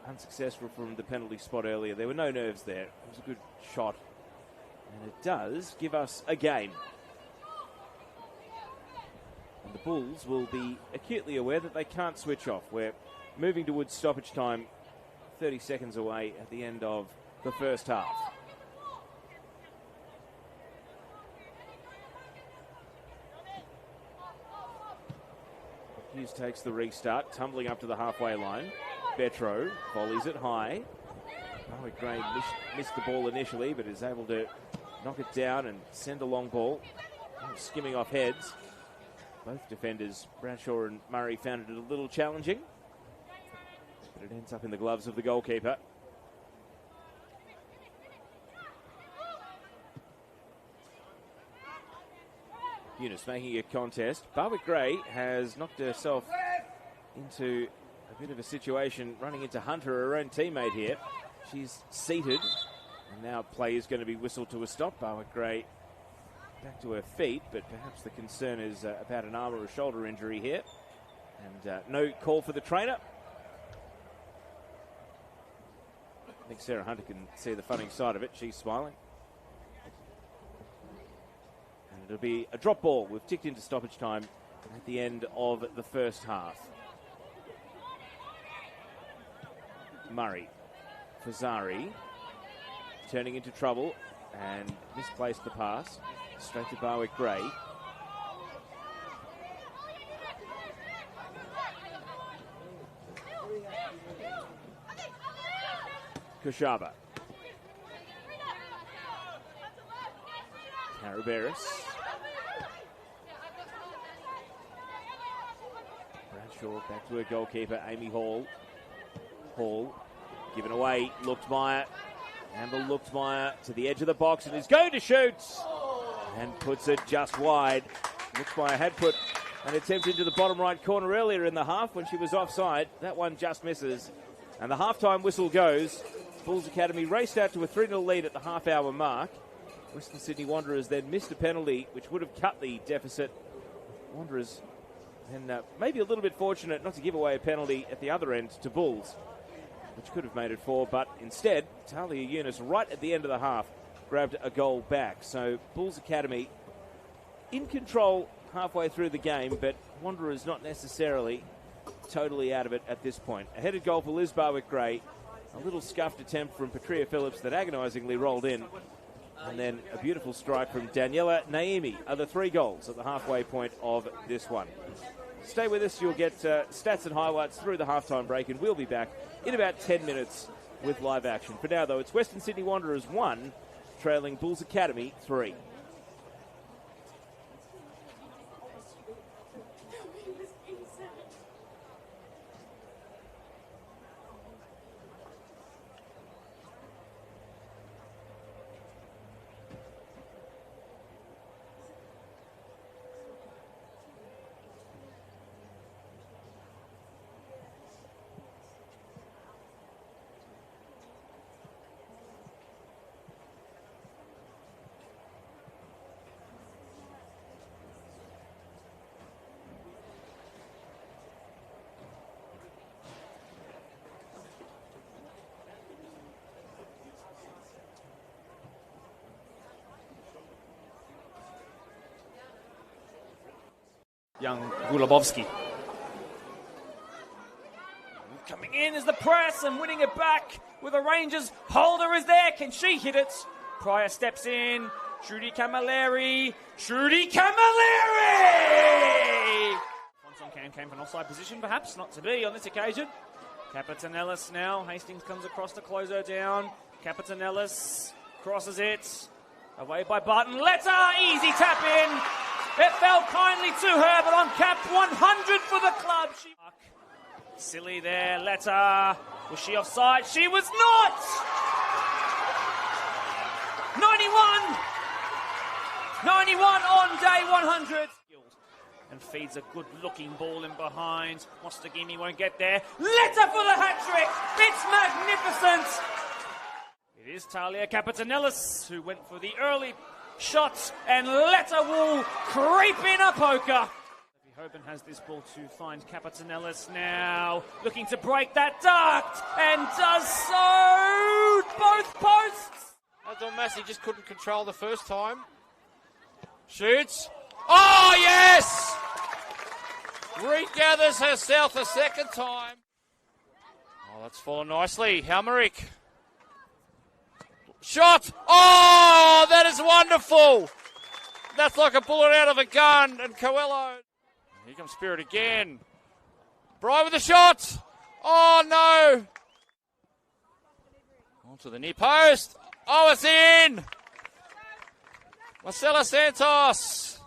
unsuccessful from the penalty spot earlier, there were no nerves there. It was a good shot. And it does give us a game. And the Bulls will be acutely aware that they can't switch off. We're moving towards stoppage time, 30 seconds away at the end of the first half. Hughes takes the restart, tumbling up to the halfway line. Betro volleys it high. Barwick Gray missed the ball initially, but is able to knock it down and send a long ball. Skimming off heads. Both defenders, Bradshaw and Murray, found it a little challenging. But it ends up in the gloves of the goalkeeper. Yunus making a contest. Barwick Gray has knocked herself into a bit of a situation, running into Hunter, her own teammate here. She's seated. And now play is going to be whistled to a stop. Barwick Gray back to her feet, but perhaps the concern is about an arm or a shoulder injury here. And no call for the trainer. I think Sarah Hunter can see the funny side of it. She's smiling. And it'll be a drop ball. We've ticked into stoppage time at the end of the first half. Murray. Fazari. Turning into trouble and misplaced the pass. Straight to Barwick Gray. Koshaba. Caraberis. Bradshaw back to her goalkeeper, Amy Hall. Hall given away, Luchtmeyer. Amber Luchtmeyer to the edge of the box and is going to shoot and puts it just wide. Luchtmeyer had put an attempt into the bottom right corner earlier in the half when she was offside. That one just misses. And the halftime whistle goes. Bulls Academy raced out to a 3-0 lead at the half-hour mark. Western Sydney Wanderers then missed a penalty which would have cut the deficit. Wanderers and maybe a little bit fortunate not to give away a penalty at the other end to Bulls, which could have made it 4, but instead Talia Yunus right at the end of the half grabbed a goal back. So Bulls Academy in control halfway through the game, but Wanderers not necessarily totally out of it at this point. A headed goal for Liz Barwick-Gray, a little scuffed attempt from Patria Phillips that agonisingly rolled in, and then a beautiful strike from Daniela Naimi are the 3 goals at the halfway point of this one. Stay with us, you'll get stats and highlights through the halftime break, and we'll be back in about 10 minutes with live action. For now, though, it's Western Sydney Wanderers 1, trailing Bulls Academy 3. Young Gulabowski. Coming in is the press and winning it back with a Rangers. Holder is there. Can she hit it? Pryor steps in. Shruti Camilleri. Shruti Camilleri! Fonson came from an offside position, perhaps. Not to be on this occasion. Capitanellis now. Hastings comes across to close her down. Capitanellis crosses it. Away by Barton. Letta! Easy tap in. It fell kindly to her, but on cap 100 for the club. Silly there, Letta. Was she offside? She was not! 91! 91 on day 100. And feeds a good-looking ball in behind. Mostagimi won't get there. Letta for the hat-trick! It's magnificent! It is Talia Capitanellis who went for the early shot, and Letta will creep in a poker. Hoban has this ball to find Capitanellis now, looking to break that duct, and does so! Both posts! Adel Massey just couldn't control the first time. Shoots. Oh, yes! Regathers herself a second time. Oh, that's fallen nicely. Helmerick. Shot! Oh, that is wonderful! That's like a bullet out of a gun. And Coelho. Here comes Spirit again. Bry with a shot! Oh, no! Onto the near post. Oh, it's in! Marcela Santos.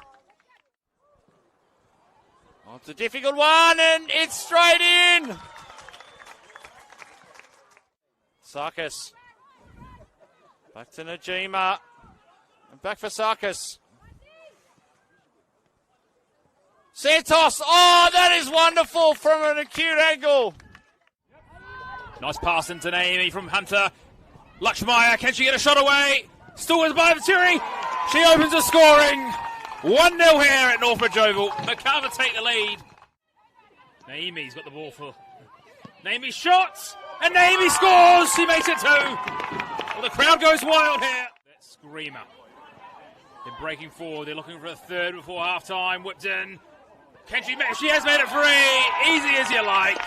Oh, it's a difficult one, and it's straight in! Sarkis. Back to Najima. And back for Sarkis. Santos. Oh, that is wonderful from an acute angle. Nice pass into Naomi from Hunter. Lakshmaya, can she get a shot away? Still with Bavatiri. She opens the scoring. 1-0 here at Northbridge Oval. McCarver take the lead. Naomi's got the ball for Naomi shots. And Naomi scores. She makes it 2. Well, the crowd goes wild here. That's Screamer. They're breaking forward. They're looking for a third before half-time. Whipped in. Can she make? She has made it 3. Easy as you like.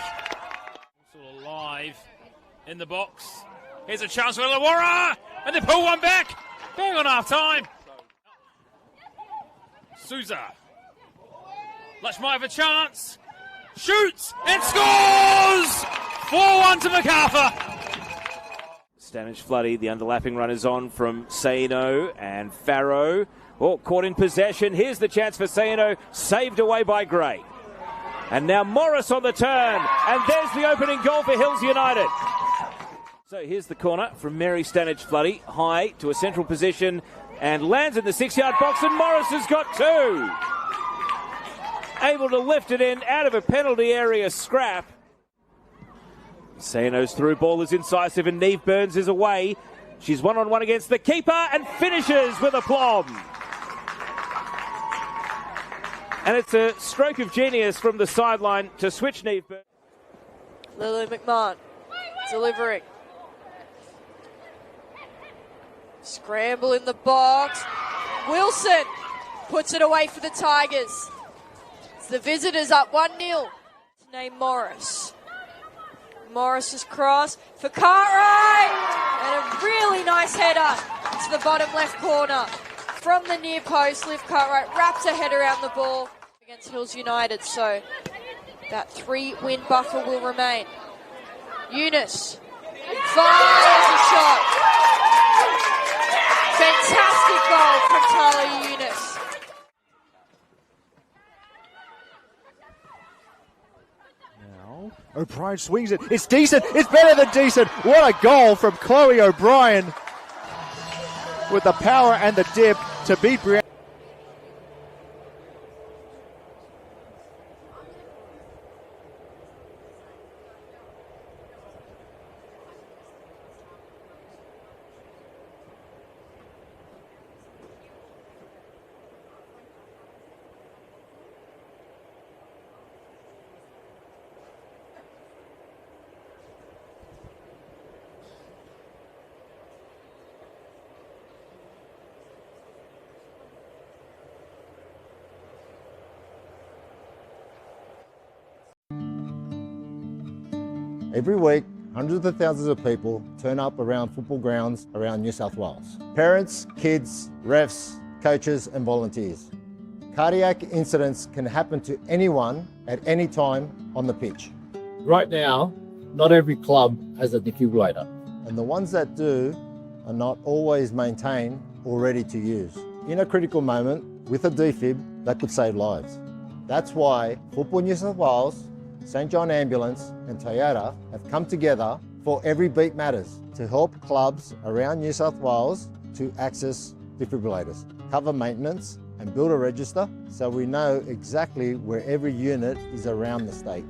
Sort of live in the box. Here's a chance for Illawarra. And they pull one back. Bang on half-time. Souza. Lachmai for chance. Shoots and scores! 4-1 to MacArthur. Stanage Floody, the underlapping runners on from Saino and Farrow. Oh, caught in possession. Here's the chance for Saino, saved away by Gray. And now Morris on the turn. And there's the opening goal for Hills United. So here's the corner from Mary Stanage Floody, high to a central position and lands in the 6-yard box, and Morris has got 2. Able to lift it in out of a penalty area scrap. Saino's through ball is incisive and Neve Burns is away. She's one-on-one against the keeper and finishes with aplomb. And it's a stroke of genius from the sideline to switch Neve. Lily McMahon delivering. Scramble in the box. Wilson puts it away for the Tigers. It's the visitors up 1-0. Named Morris. Morris's cross for Cartwright. And a really nice header to the bottom left corner. From the near post, Liv Cartwright wraps her head around the ball against Hills United. So that 3-win buffer will remain. Eunice fires a shot. Fantastic goal from Talia Eunice. Now O'Brien swings it. It's decent. It's better than decent. What a goal from Chloe O'Brien with the power and the dip to beat Brianna. Every week, hundreds of thousands of people turn up around football grounds around New South Wales. Parents, kids, refs, coaches and volunteers. Cardiac incidents can happen to anyone at any time on the pitch. Right now, not every club has a defibrillator. And the ones that do are not always maintained or ready to use. In a critical moment, with a defib, that could save lives. That's why Football New South Wales, St John Ambulance and Toyota have come together for Every Beat Matters to help clubs around New South Wales to access defibrillators, cover maintenance and build a register so we know exactly where every unit is around the state.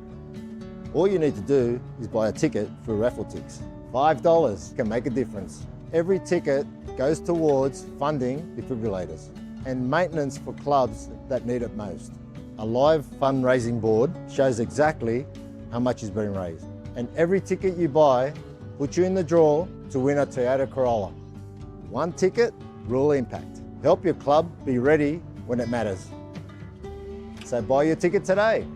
All you need to do is buy a ticket through Raffletix. $5 can make a difference. Every ticket goes towards funding defibrillators and maintenance for clubs that need it most. A live fundraising board shows exactly how much is being raised. And every ticket you buy puts you in the draw to win a Toyota Corolla. One ticket, real impact. Help your club be ready when it matters. So buy your ticket today.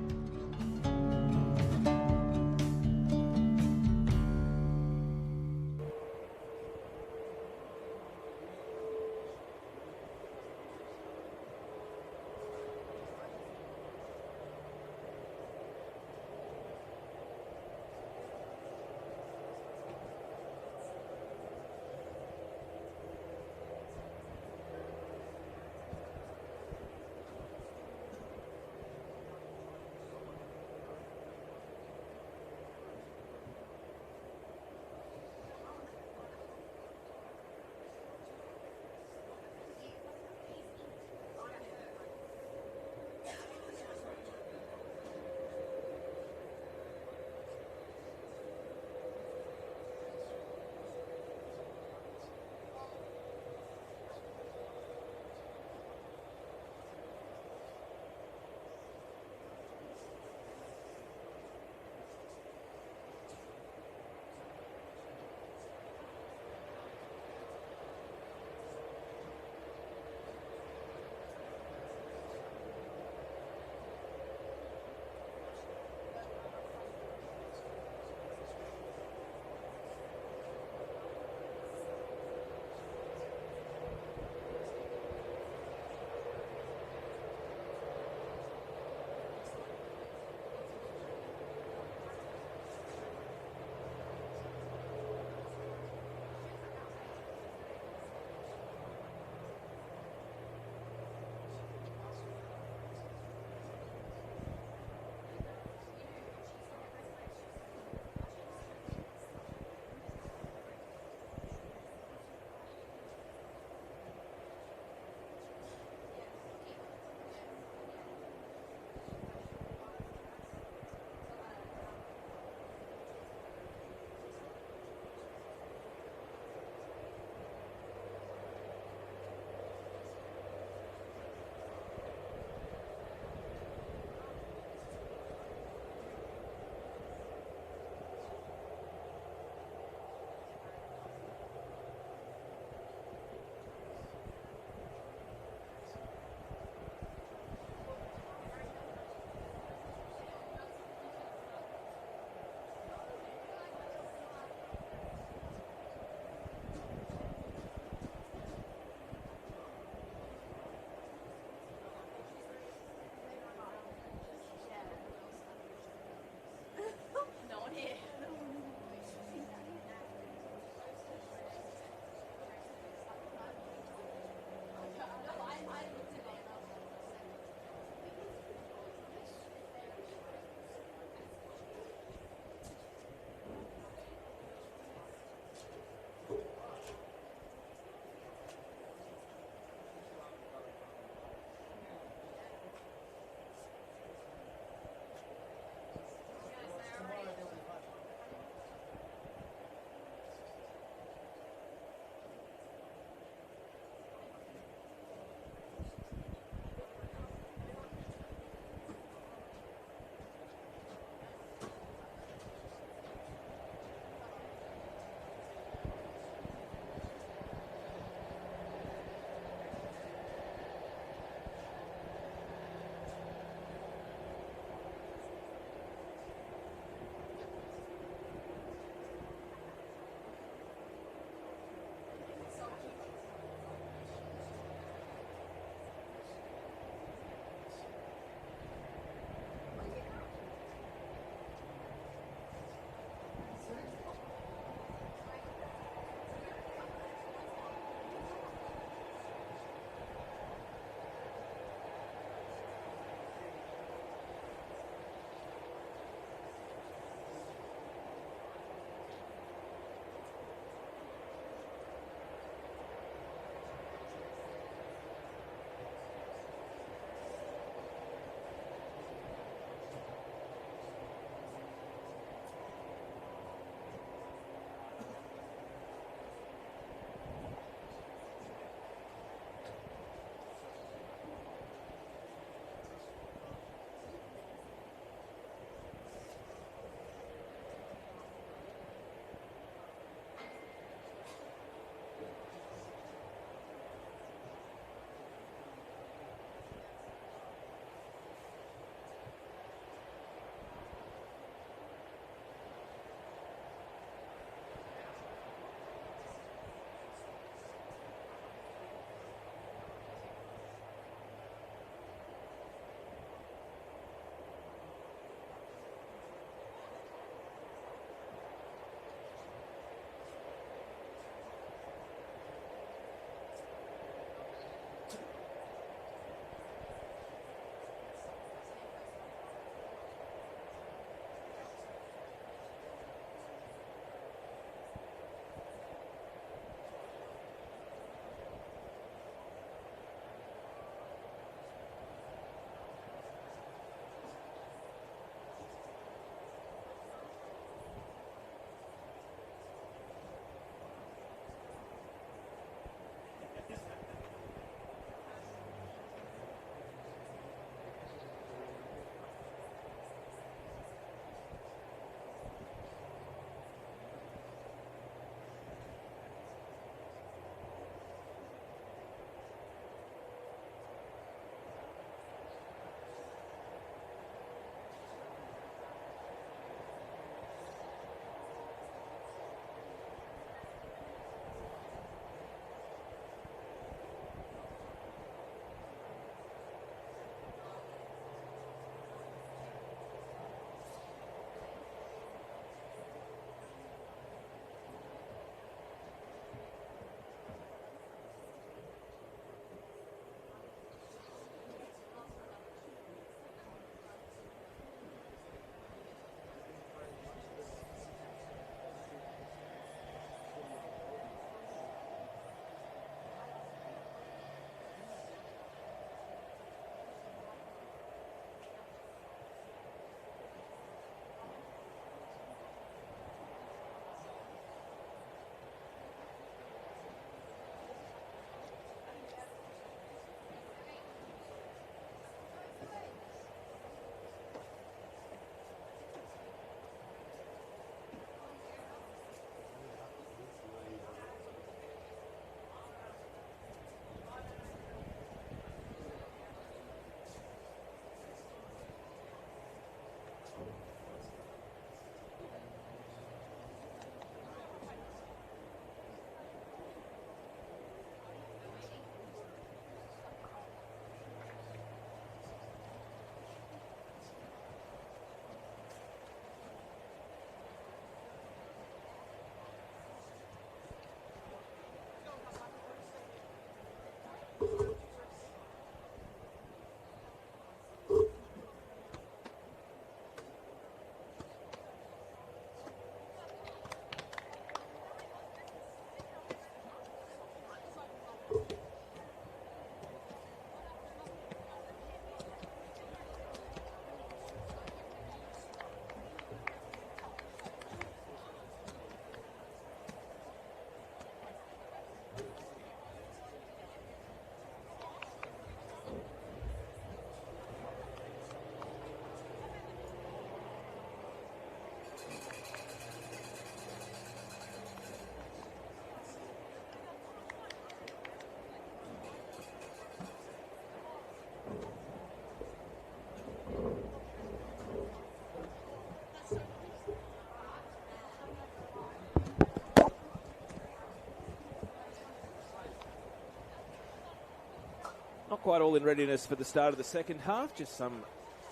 quite all in readiness for the start of the second half. Just some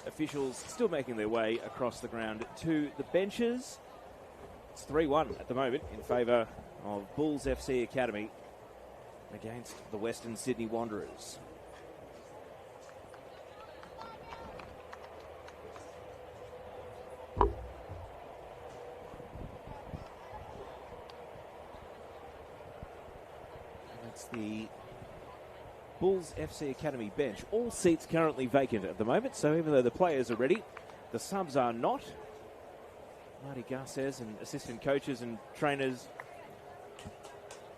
officials still making their way across the ground to the benches. It's 3-1 at the moment in favour of Bulls FC Academy against the Western Sydney Wanderers. That's the Bulls FC Academy bench. All seats currently vacant at the moment, so even though the players are ready, the subs are not. Marty Garces and assistant coaches and trainers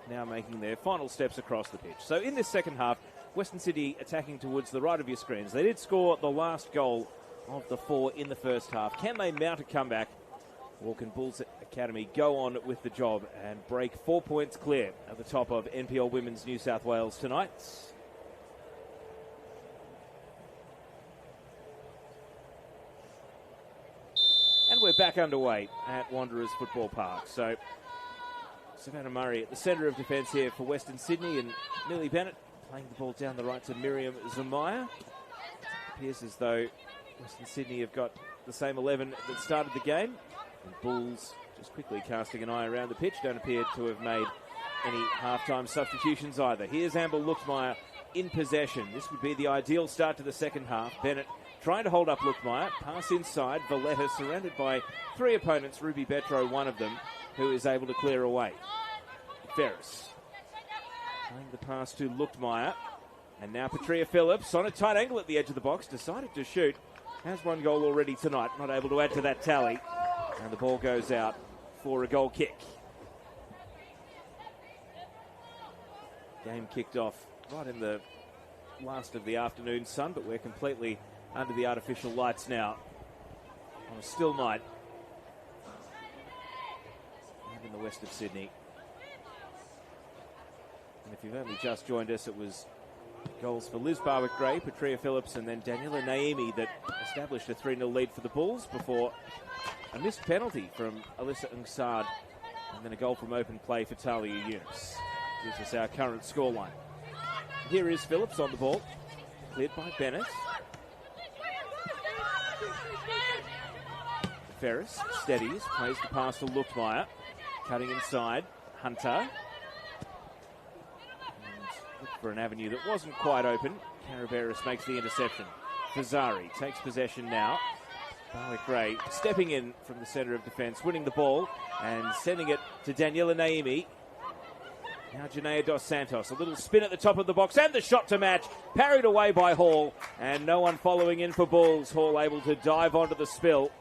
now making their final steps across the pitch. So in this second half, Western Sydney attacking towards the right of your screens. They did score the last goal of the 4 in the first half. Can they mount a comeback, or can Bulls Academy go on with the job and break 4 points clear at the top of NPL Women's New South Wales tonight? And we're back underway at Wanderers Football Park. So Savannah Murray at the centre of defence here for Western Sydney, and Millie Bennett playing the ball down the right to Miriam Zamaya. Appears as though Western Sydney have got the same 11 that started the game. And Bulls just quickly casting an eye around the pitch, don't appear to have made any half-time substitutions either. Here's Amber Luchtmeyer in possession. This would be the ideal start to the second half. Bennett trying to hold up Luchtmeyer. Pass inside. Valletta surrounded by 3 opponents. Ruby Betro, one of them, who is able to clear away. Ferris playing the pass to Luchtmeyer. And now Petria Phillips on a tight angle at the edge of the box. Decided to shoot. Has 1 goal already tonight. Not able to add to that tally. And the ball goes out for a goal kick. Game kicked off right in the last of the afternoon sun, but we're completely under the artificial lights now on a still night in the west of Sydney. And if you've only just joined us, it was goals for Liz Barwick-Gray, Petria Phillips, and then Daniela Naimi that established a 3-0 lead for the Bulls before a missed penalty from Alyssa Ungsard, and then a goal from open play for Talia Yunus. Gives us our current scoreline. Here is Phillips on the ball, cleared by Bennett. Ferris steadies, plays the pass to Luchtmeyer, cutting inside. Hunter. And looked for an avenue that wasn't quite open. Caraveras makes the interception. Fazari takes possession now. Barwick-Gray stepping in from the centre of defence, winning the ball and sending it to Daniela Naimi. Now Janea Dos Santos, a little spin at the top of the box and the shot to match, parried away by Hall, and no one following in for Bulls. Hall able to dive onto the spill.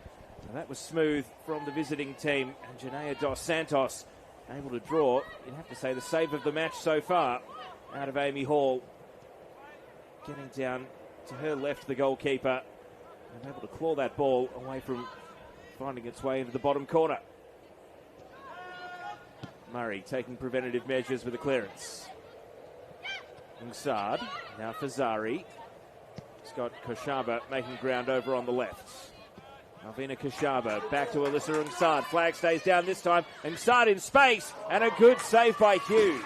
And that was smooth from the visiting team, and Janea Dos Santos able to draw, you'd have to say, the save of the match so far out of Amy Hall. Getting down to her left, the goalkeeper, and able to claw that ball away from finding its way into the bottom corner. Murray taking preventative measures with a clearance. Ungsard, now Fazari. Scott Koshaba making ground over on the left. Alvina Koshaba back to Alyssa Ungsard. Flag stays down this time. Ungsard in space, and a good save by Hughes.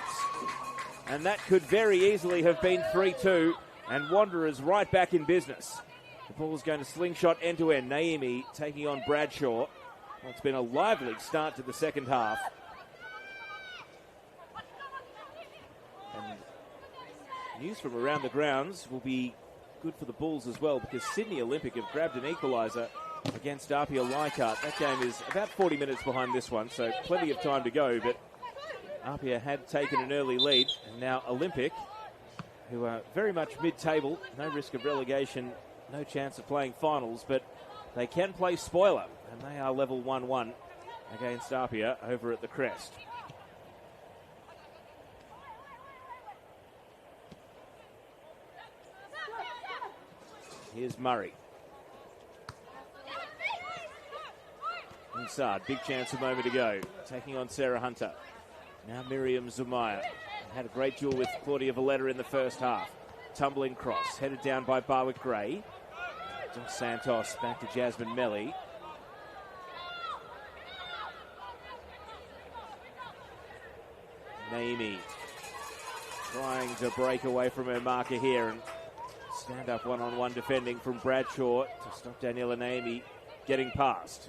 And that could very easily have been 3-2, and Wanderers right back in business. The ball's going to slingshot end-to-end. Naimi taking on Bradshaw. Well, it's been a lively start to the second half. And news from around the grounds will be good for the Bulls as well, because Sydney Olympic have grabbed an equaliser against Apia Leichhardt. That game is about 40 minutes behind this one, so plenty of time to go, but Apia had taken an early lead, and now Olympic, who are very much mid-table, no risk of relegation, no chance of playing finals, but they can play spoiler, and they are level 1-1 against Apia over at the Crest. Here's Murray. Inside, big chance a moment ago, taking on Sarah Hunter. Now Miriam Zamaya. Had a great duel with Claudia Valletta in the first half. Tumbling cross, headed down by Barwick-Gray. Dos Santos back to Jasmine Melly. Naimi trying to break away from her marker here, and stand-up one-on-one defending from Bradshaw to stop Daniela Naimi getting past.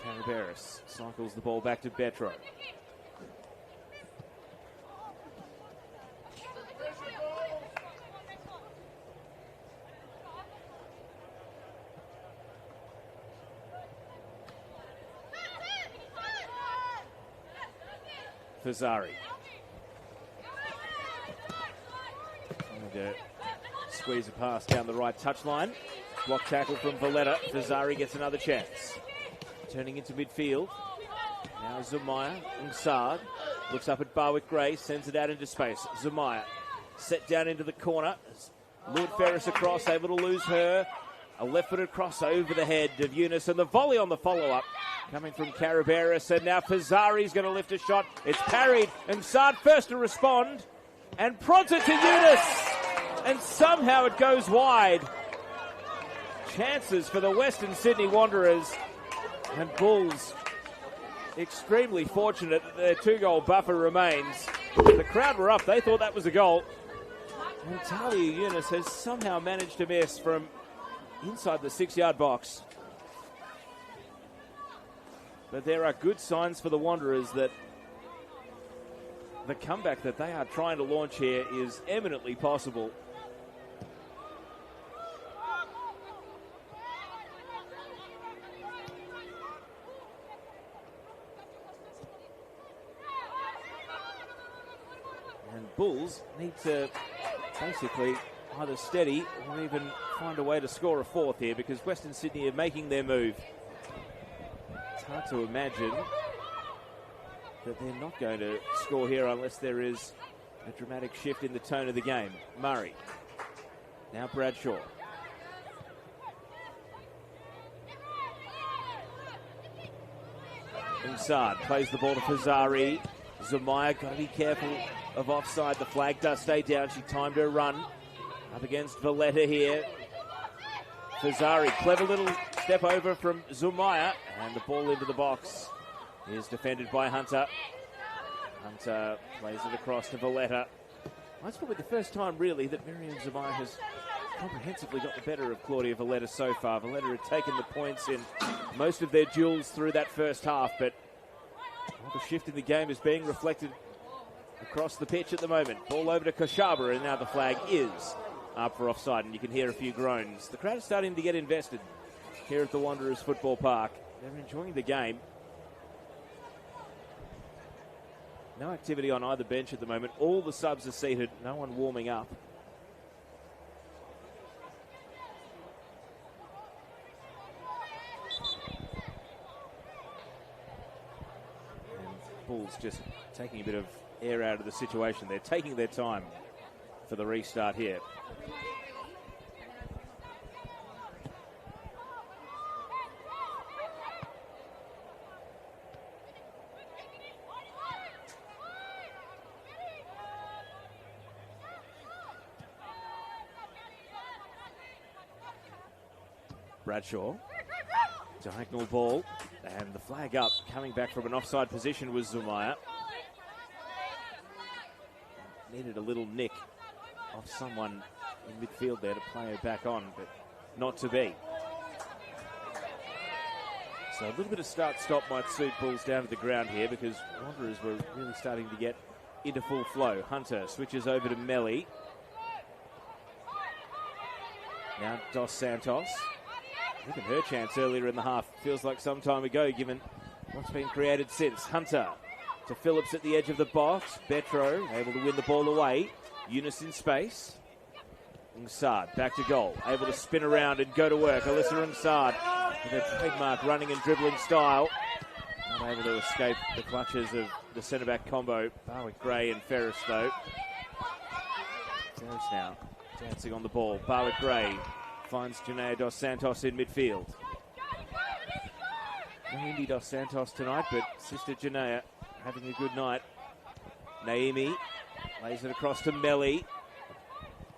Caraberis cycles the ball back to Betro. Fazari. Trying to squeeze a pass down the right touchline. Block tackle from Valletta. Fazari gets another chance. Turning into midfield. Now Zumaya. Ungsard looks up at Barwick Gray. Sends it out into space. Zumaya set down into the corner. Lured Ferris across. Able to lose her. A left-footed cross over the head of Eunice. And the volley on the follow-up. Coming from Caraberis, and now Fazari's going to lift a shot. It's parried, and Sard first to respond, and prods it to Eunice, and somehow it goes wide. Chances for the Western Sydney Wanderers, and Bulls extremely fortunate that their two-goal buffer remains. The crowd were up, they thought that was a goal. And Talia Eunice has somehow managed to miss from inside the 6-yard box. But there are good signs for the Wanderers that the comeback that they are trying to launch here is eminently possible. And Bulls need to basically either steady or even find a way to score a fourth here, because Western Sydney are making their move. Hard to imagine that they're not going to score here unless there is a dramatic shift in the tone of the game. Murray. Now Bradshaw. Inside. Plays the ball to Fazari. Zumaya got to be careful of offside. The flag does stay down. She timed her run. Up against Valletta here. Fazari, clever little step over from Zumaya, and the ball into the box is defended by Hunter. Hunter plays it across to Valletta. That's probably the first time, really, that Miriam Zumaya has comprehensively got the better of Claudia Valletta so far. Valletta had taken the points in most of their duels through that first half, but the shift in the game is being reflected across the pitch at the moment. Ball over to Koshaba, and now the flag is up for offside, and you can hear a few groans. The crowd is starting to get invested here at the Wanderers Football Park. They're enjoying the game. No activity on either bench at the moment. All the subs are seated, no one warming up. And Bulls just taking a bit of air out of the situation. They're taking their time for the restart here. Bradshaw, diagonal ball, and the flag up. Coming back from an offside position was Zumaya. Needed a little nick off someone in midfield there to play her back on, but not to be. So a little bit of start-stop might suit Bulls down to the ground here, because Wanderers were really starting to get into full flow. Hunter switches over to Melly. Now Dos Santos. Look at her chance earlier in the half. Feels like some time ago, given what's been created since. Hunter to Phillips at the edge of the box. Betro able to win the ball away. Eunice in space. Ungsard back to goal. Able to spin around and go to work. Alyssa Ungsard with her trademark running and dribbling style. Not able to escape the clutches of the centre-back combo. Barwick Gray and Ferris, though. Ferris now dancing on the ball. Barwick Gray finds Janaea Dos Santos in midfield. No Indy Dos Santos tonight, but sister Janaea having a good night. Naimi lays it across to Melly.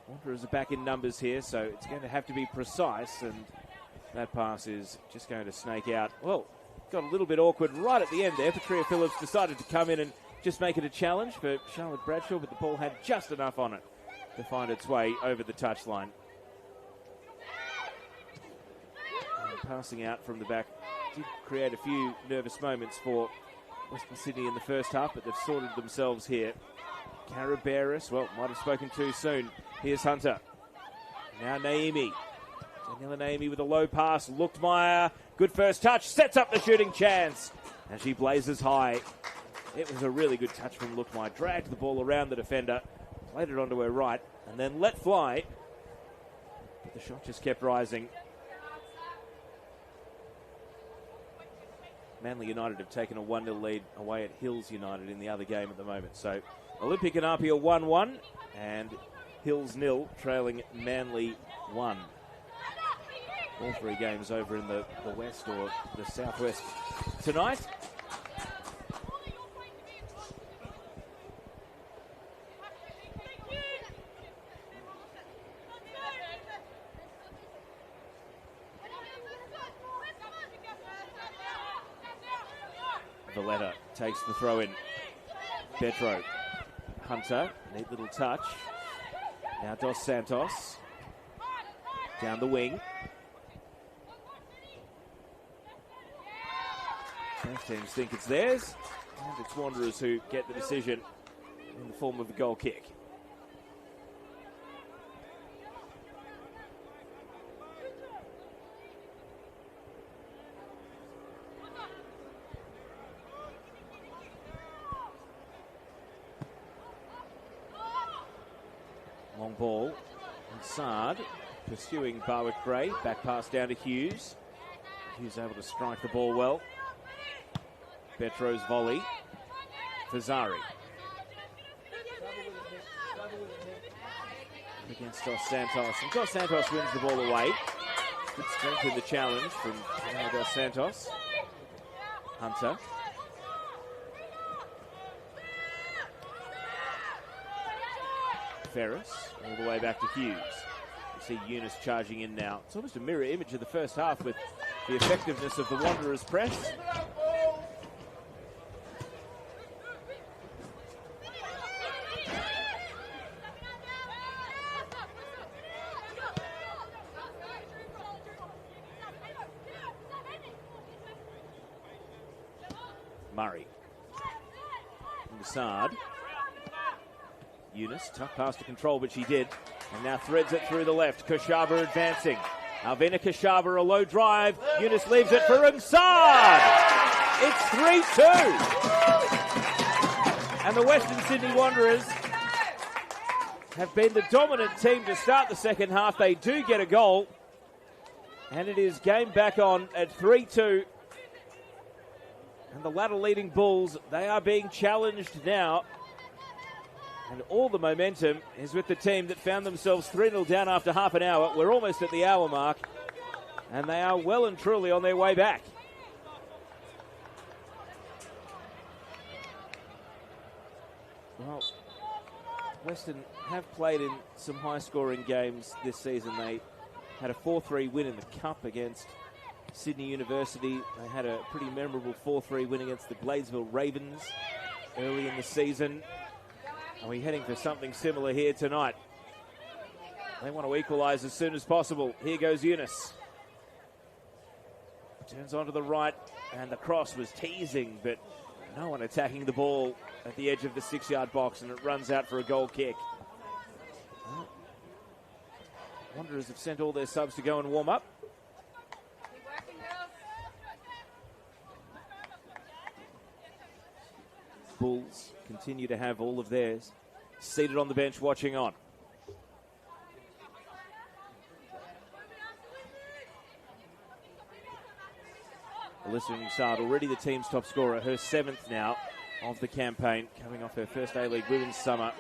Wanderers are back in numbers here, so it's going to have to be precise, and that pass is just going to snake out. Well, got a little bit awkward right at the end there. Patria Phillips decided to come in and just make it a challenge for Charlotte Bradshaw, but the ball had just enough on it to find its way over the touchline. And passing out from the back did create a few nervous moments for Western Sydney in the first half, but they've sorted themselves here. Caraberis, well, might have spoken too soon. Here's Hunter. Now Naimi. Daniela Naimi with a low pass. Luchtmeyer, good first touch, sets up the shooting chance. And she blazes high. It was a really good touch from Luchtmeyer. Dragged the ball around the defender, played it onto her right, and then let fly. But the shot just kept rising. Manly United have taken a 1-0 lead away at Hills United in the other game at the moment. So Olympic and Apia 1-1 and Hills 0 trailing Manly 1. All three games over in the west or the southwest tonight. Valletta takes the throw in. Petro. Hunter, neat little touch. Now Dos Santos. Down the wing. Both teams think it's theirs, and it's Wanderers who get the decision in the form of a goal kick. Long ball, and Sard pursuing Barwick-Gray, back pass down to Hughes. Hughes able to strike the ball well. Petro's volley. Fazari. Against Dos Santos. And Dos Santos wins the ball away. Good strength in the challenge from Dos Santos. Hunter. Ferris. All the way back to Hughes. You see Eunice charging in now. It's almost a mirror image of the first half with the effectiveness of the Wanderers' press. Murray. Sard. Eunice, tough pass to control, but she did. And now threads it through the left. Koshaba advancing. Alvina Koshaba, a low drive. Eunice leaves it for Sard. It's 3-2. And the Western Sydney Wanderers have been the dominant team to start the second half. They do get a goal. And it is game back on at 3-2. And the ladder leading Bulls, they are being challenged now. And all the momentum is with the team that found themselves 3-0 down after half an hour. We're almost at the hour mark. And they are well and truly on their way back. Well, Western have played in some high-scoring games this season. They had a 4-3 win in the Cup against Sydney University. They had a pretty memorable 4-3 win against the Gladesville Ravens early in the season. Are we heading for something similar here tonight? They want to equalise as soon as possible. Here goes Eunice. Turns onto the right, and the cross was teasing, but no one attacking the ball at the edge of the 6-yard box, and it runs out for a goal kick. Well, Wanderers have sent all their subs to go and warm up. Bulls continue to have all of theirs seated on the bench watching on. Alyssa Sard, already the team's top scorer, her 7th now of the campaign, coming off her first A-League Women's Summer.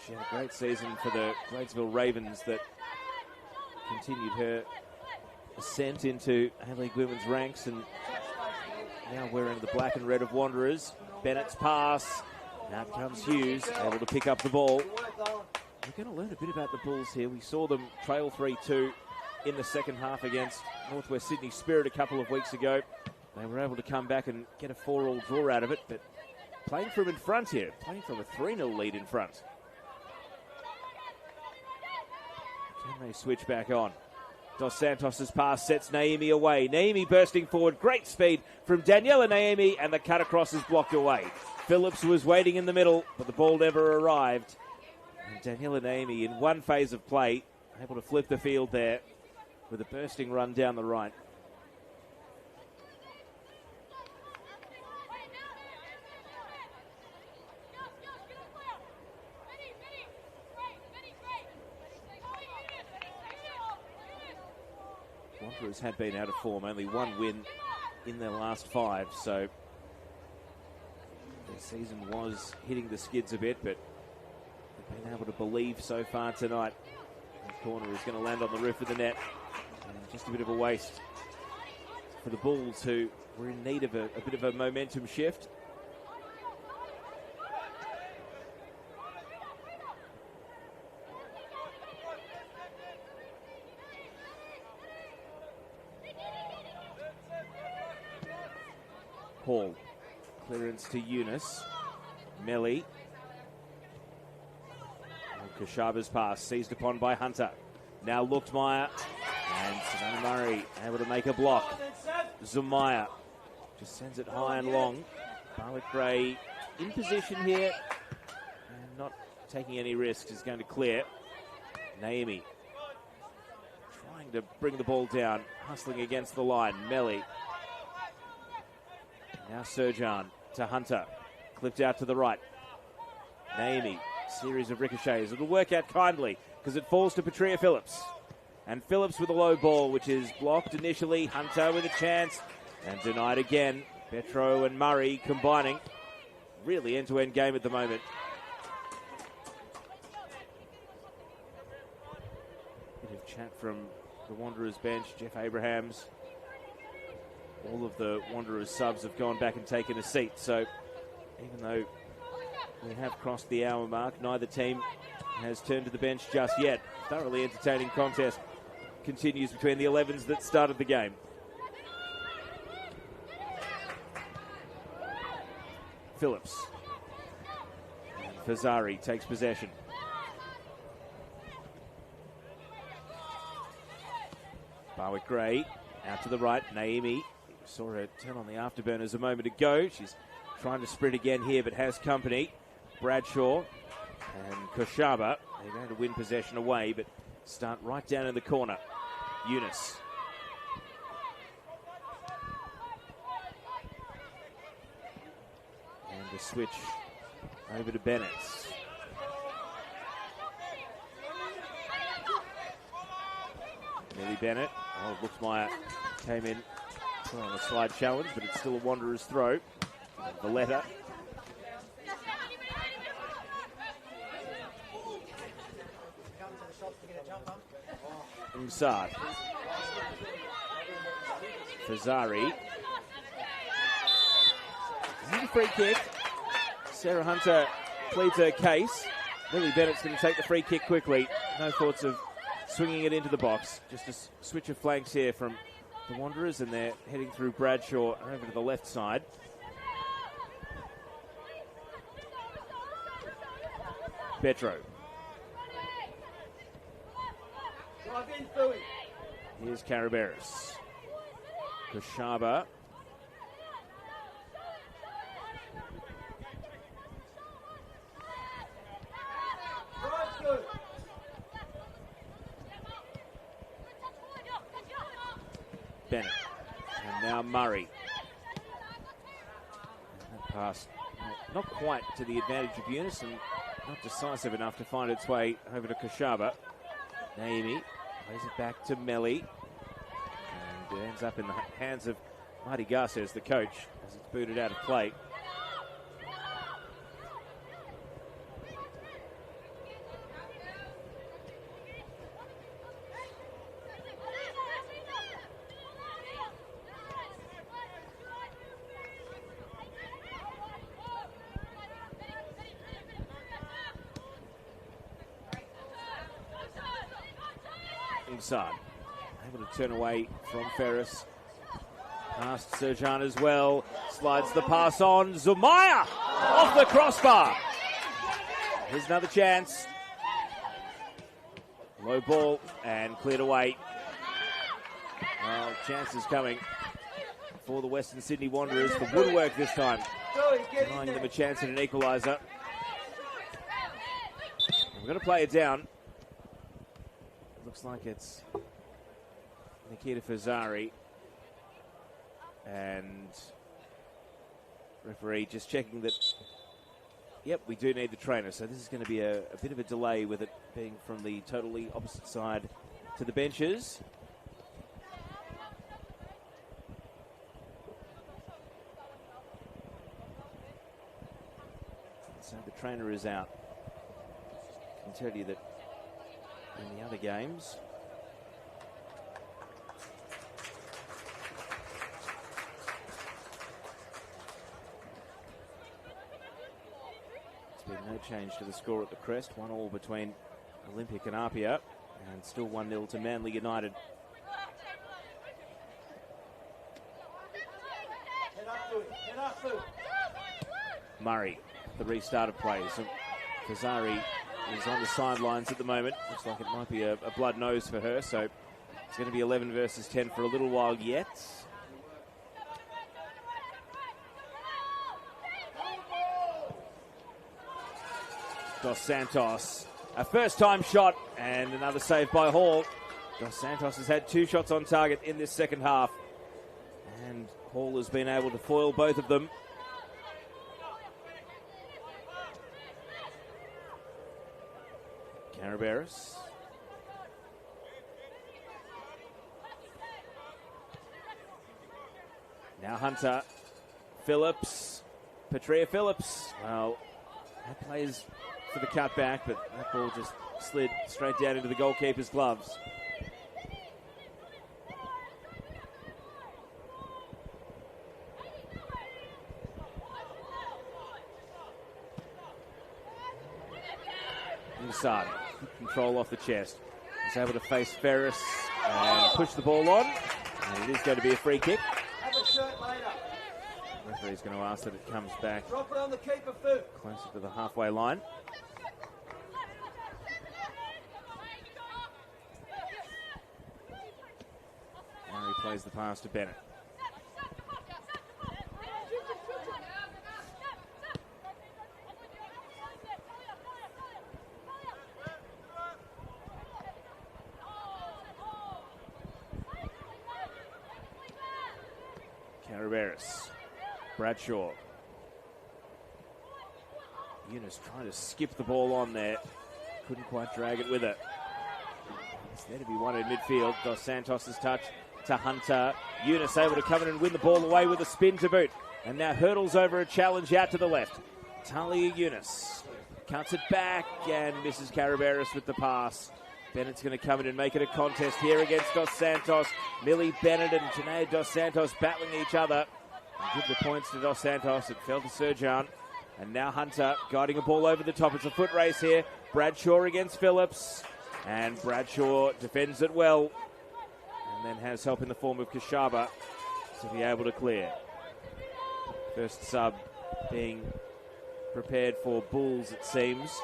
She had a great season for the Gladesville Ravens that continued her ascent into A-League Women's ranks, and now wearing the black and red of Wanderers. Bennett's pass. Now comes Hughes, able to pick up the ball. We're going to learn a bit about the Bulls here. We saw them trail 3-2 in the second half against Northwest Sydney Spirit a couple of weeks ago. They were able to come back and get a 4-4 draw out of it, but playing from in front here, playing from a 3-0 lead in front. They switch back on. Dos Santos' pass sets Naomi away. Naomi bursting forward. Great speed from Daniela Naomi, and the cut across is blocked away. Phillips was waiting in the middle, but the ball never arrived. And Daniela Naomi, in one phase of play, able to flip the field there with a bursting run down the right. Wanderers had been out of form, only one win in their last 5, so their season was hitting the skids a bit, but they've been able to believe so far tonight. The corner is going to land on the roof of the net, and just a bit of a waste for the Bulls, who were in need of a bit of a momentum shift. Hall. Clearance to Eunice. Melly. Kashaba's pass seized upon by Hunter. Now Luchtmeyer. And Savannah Murray able to make a block. Zumaya just sends it high and long. Barwick Gray in position here. And not taking any risks, is going to clear. Naomi trying to bring the ball down. Hustling against the line. Melly. Now Serjan to Hunter. Clipped out to the right. Naomi. Series of ricochets. It'll work out kindly because it falls to Patria Phillips. And Phillips with a low ball, which is blocked initially. Hunter with a chance and denied again. Petro and Murray combining. Really end-to-end game at the moment. Bit of chat from the Wanderers bench. Jeff Abrahams. All of the Wanderers subs have gone back and taken a seat. So even though we have crossed the hour mark, neither team has turned to the bench just yet. Thoroughly entertaining contest continues between the 11s that started the game. Phillips. And Fazari takes possession. Barwick Gray out to the right. Naomi. Saw her turn on the afterburners a moment ago. She's trying to sprint again here, but has company. Bradshaw and Koshaba. They're going to win possession away, but start right down in the corner. Eunice. And a switch over to Bennett. Millie Bennett. Oh, Luchtmeyer came in on a slide challenge, but it's still a Wanderers throw. Valletta. Umsad. Fazari. And a free kick. Sarah Hunter pleads her case. Millie Bennett's going to take the free kick quickly. No thoughts of swinging it into the box. Just a switch of flanks here from the Wanderers, and they're heading through Bradshaw over to the left side. Petro. Here's Caraberis. Koshaba. Bennett. And now Murray. And that pass not quite to the advantage of Eunice and not decisive enough to find its way over to Koshaba. Naomi plays it back to Melly. And it ends up in the hands of Marty Garces, the coach, as it's booted out of play. Inside. Able to turn away from Ferris. Past Serjan as well. Slides the pass on. Zumaya off the crossbar. Here's another chance. Low ball and cleared away. Well, chances coming for the Western Sydney Wanderers. The woodwork this time, denying them a chance at an equaliser. We're going to play it down. Looks like it's Nikita Fazzari. And referee just checking that, yep, we do need the trainer. So this is going to be a bit of a delay with it being from the totally opposite side to the benches. So the trainer is out. I can tell you that in the other games, there's been no change to the score at the Crest. 1-1 between Olympic and Apia, and still 1-0 to Manly United. Murray, the restart of plays. Fazzari is on the sidelines at the moment. Looks like it might be a blood nose for her, so it's going to be 11 versus 10 for a little while yet. Dos Santos, a first-time shot and another save by Hall. Dos Santos has had 2 shots on target in this second half, and Hall has been able to foil both of them. Caraberis. Now Hunter. Phillips. Petria Phillips. Well, that plays for the cutback, but that ball just slid straight down into the goalkeeper's gloves. Inside. Control off the chest. He's able to face Ferris and push the ball on. And it is going to be a free kick. Have a shirt later. The referee's going to ask that it comes back Drop it on the keeper foot. closer to the halfway line. Murray plays the pass to Bennett. Caraberis. Bradshaw. Eunice trying to skip the ball on there. Couldn't quite drag it with her. It's there to be one in midfield. Dos Santos' touch to Hunter. Eunice able to come in and win the ball away with a spin to boot. And now hurdles over a challenge out to the left. Talia Eunice cuts it back and misses Caraberis with the pass. Bennett's going to come in and make it a contest here against Dos Santos. Millie Bennett and Janae Dos Santos battling each other. And give the points to Dos Santos. It fell to Serjan. And now Hunter guiding a ball over the top. It's a foot race here. Bradshaw against Phillips. And Bradshaw defends it well. And then has help in the form of Kashaba to be able to clear. First sub being prepared for Bulls, it seems.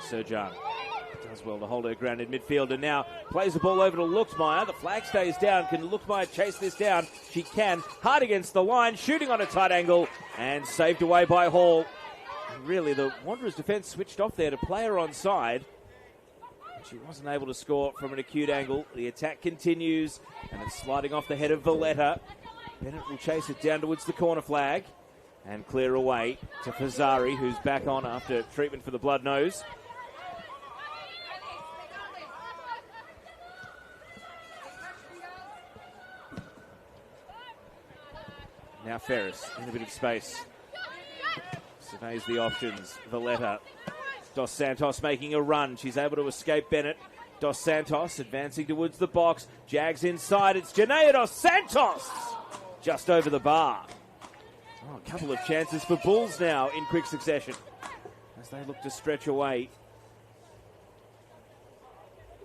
Serjan does well to hold her ground in midfield and now plays the ball over to Luxmeyer. The flag stays down. Can Luxmeyer chase this down? She can. Hard against the line, shooting on a tight angle and saved away by Hall. And really, the Wanderers' defence switched off there to play her onside. She wasn't able to score from an acute angle. The attack continues and it's sliding off the head of Valletta. Bennett will chase it down towards the corner flag and clear away to Fazzari, who's back on after treatment for the blood nose. Now Ferris in a bit of space. Surveys the options. Valletta. Dos Santos making a run. She's able to escape Bennett. Dos Santos advancing towards the box. Jags inside. It's Janaea Dos Santos. Just over the bar. Oh, a couple of chances for Bulls now in quick succession as they look to stretch away.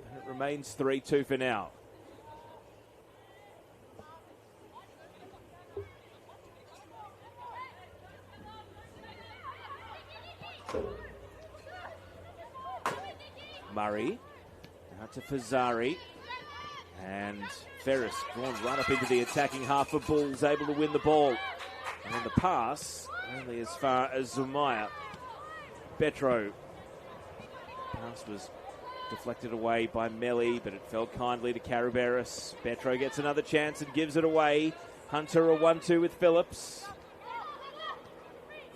And it remains 3-2 for now. Murray. Out to Fazari. And Ferris drawn right up into the attacking half for Bulls, able to win the ball. And then the pass, only as far as Zumaya. Betro. Pass was deflected away by Melly, but it fell kindly to Caraberis. Betro gets another chance and gives it away. Hunter a 1-2 with Phillips.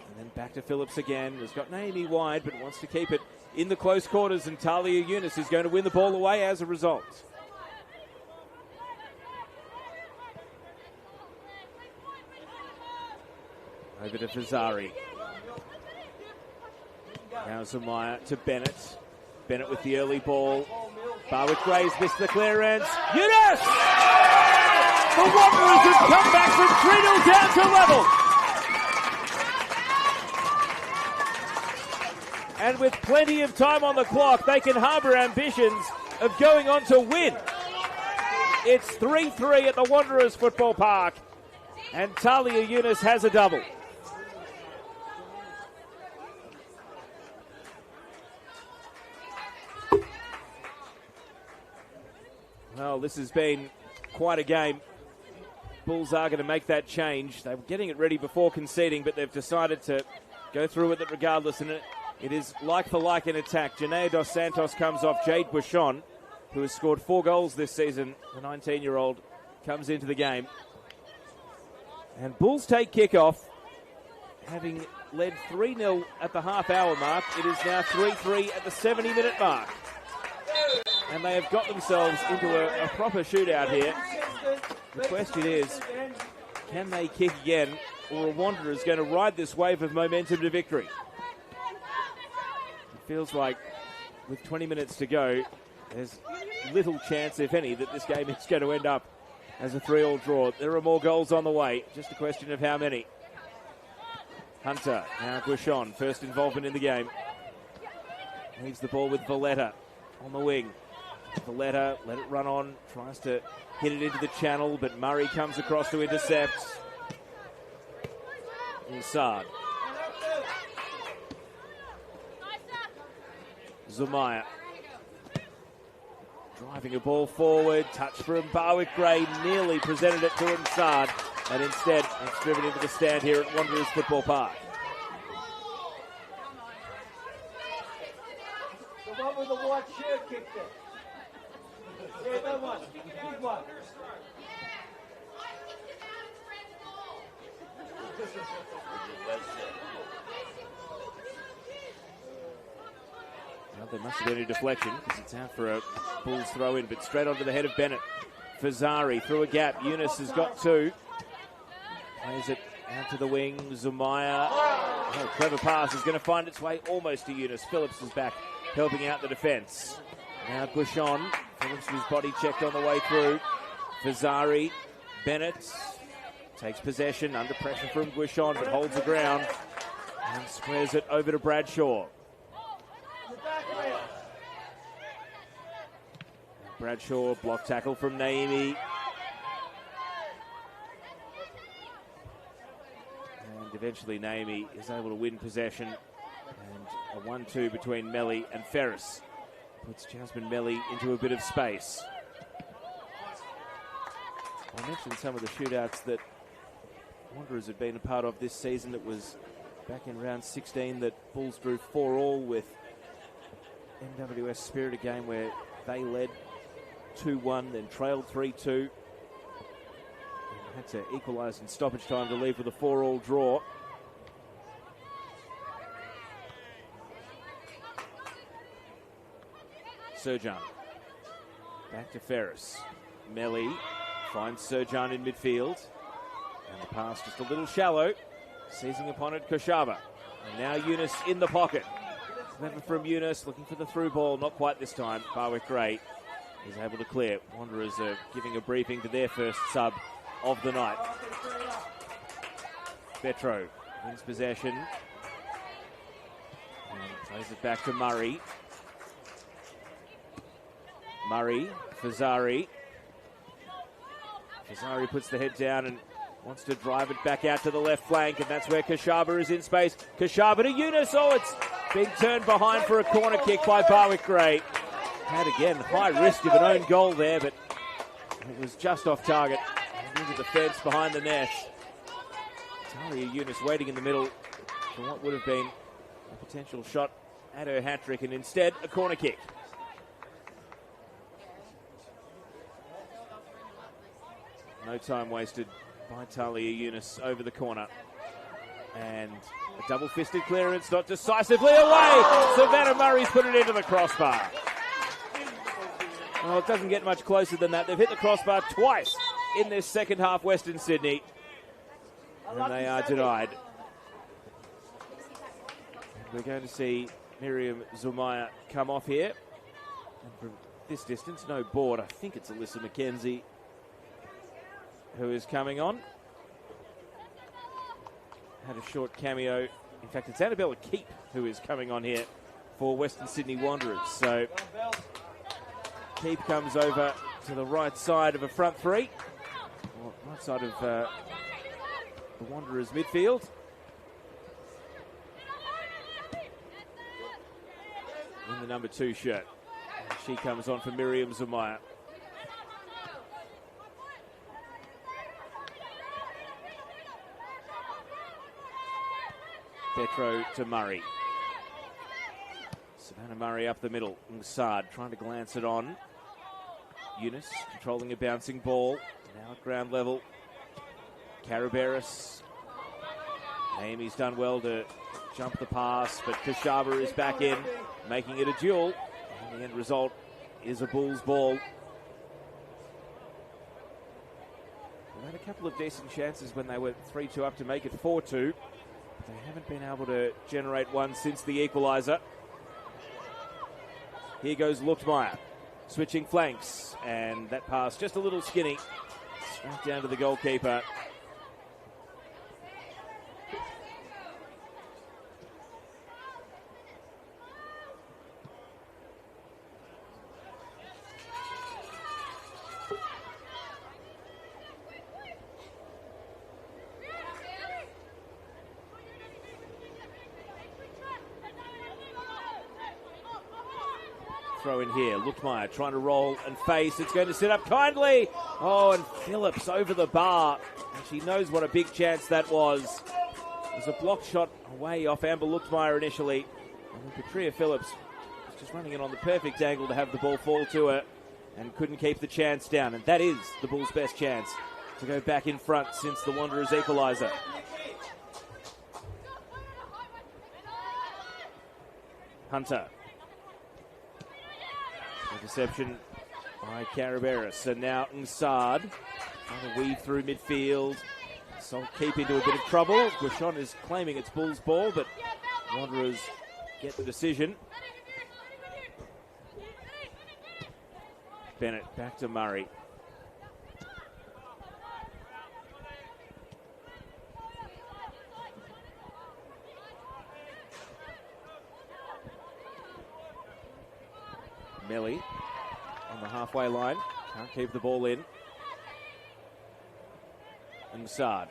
And then back to Phillips again. Has got Naomi wide, but wants to keep it in the close quarters, and Talia Yunus is going to win the ball away as a result. Over to Fazari. Now Zumaya to Bennett. Bennett with the early ball. Barwick Gray's missed the clearance. Yunus! The Wanderers have come back from 3-0 down to level. And with plenty of time on the clock, they can harbour ambitions of going on to win. It's 3-3 at the Wanderers Football Park, and Talia Yunus has a double. Well, this has been quite a game. Bulls are going to make that change. They were getting it ready before conceding, but they've decided to go through with it regardless. And it is like for like in attack. Janaea Dos Santos comes off Jade Bushon, who has scored 4 goals this season. The 19-year-old comes into the game. And Bulls take kickoff, having led 3-0 at the half-hour mark. It is now 3-3 at the 70-minute mark. And they have got themselves into a proper shootout here. The question is, can they kick again, or are Wanderers going to ride this wave of momentum to victory? It feels like with 20 minutes to go, there's little chance, if any, that this game is going to end up as a 3-3 draw. There are more goals on the way, just a question of how many. Hunter, now Guishon, first involvement in the game. Leaves the ball with Valletta on the wing. Valletta, let it run on, tries to hit it into the channel, but Murray comes across to intercept. Inside. Zumaya. Driving a ball forward, touch from Barwick Gray, nearly presented it to Insad, and instead it's driven into the stand here at Wanderers Football Park. The one with the white shirt kicked it. Yeah, that one. Big one. Well, there must have been a deflection because it's out for a Bulls throw in, but straight onto the head of Bennett. Fazari through a gap. Yunus has got 2. Plays it out to the wing. Zumaya. Oh, clever pass is going to find its way almost to Yunus. Phillips is back helping out the defence. Now Guishon. Phillips with his body checked on the way through. Fazari. Bennett takes possession under pressure from Guishon, but holds the ground and squares it over to Bradshaw. Bradshaw, block tackle from Naimi. And eventually Naimi is able to win possession. And a 1-2 between Melly and Ferris puts Jasmine Melly into a bit of space. I mentioned some of the shootouts that Wanderers had been a part of this season. It was back in round 16 that Bulls drew 4-4 with NWS Spirit, a game where they led 2-1, then trailed 3-2. And had to equalise in stoppage time to leave with a 4-4 draw. Serjan. Back to Ferris. Melly finds Serjan in midfield. And the pass just a little shallow. Seizing upon it, Koshaba. And now Yunus in the pocket. Clever from Yunus, looking for the through ball. Not quite this time. Barwick Gray is able to clear. Wanderers are giving a briefing to their first sub of the night. Betro wins possession. And plays it back to Murray. Murray, Fazari. Fazari puts the head down and wants to drive it back out to the left flank, and that's where Koshaba is in space. Koshaba to Yunus. Oh, it's being turned behind for a corner kick by Barwick Gray. had again high risk of an own goal there, but it was just off target and into the fence behind the net. Talia Yunus waiting in the middle for what would have been a potential shot at her hat-trick, and instead a corner kick. No time wasted by Talia Yunus over the corner. And a double-fisted clearance, not decisively away. Savannah Murray's put it into the crossbar. Well, it doesn't get much closer than that. They've hit the crossbar twice in this second half, Western Sydney. And they are denied. We're going to see Miriam Zumaya come off here. And from this distance, no board. I think it's Alyssa McKenzie who is coming on. Had a short cameo. In fact, it's Annabella Keep who is coming on here for Western Sydney Wanderers. So Keep comes over to the right side of a front three. Or right side of the Wanderers midfield. In the number 2 shirt. She comes on for Miriam Zumaya. Petro to Murray. Savannah Murray up the middle. Ngsad trying to glance it on. Yunus controlling a bouncing ball. Now at ground level. Caraberis. Amy's done well to jump the pass, but Kashaba is back in, making it a duel. And the end result is a Bulls ball. They had a couple of decent chances when they were 3-2 up to make it 4-2. They haven't been able to generate one since the equaliser. Here goes Luchtmeyer, switching flanks, and that pass just a little skinny, straight down to the goalkeeper. Throw in here. Luchtmeyer trying to roll and face. It's going to sit up kindly. Oh, and Phillips over the bar. And she knows what a big chance that was. It was a block shot away off Amber Luchtmeyer initially. And then Petria Phillips was just running it on the perfect angle to have the ball fall to her and couldn't keep the chance down. And that is the Bulls' best chance to go back in front since the Wanderers' equaliser. Hunter. Interception by Caraberis. And now Ngsad trying to weave through midfield. So keep into a bit of trouble. Guishon is claiming it's Bulls ball, but Wanderers get the decision. Bennett back to Murray. Melly on the halfway line. Can't keep the ball in. Ngsad.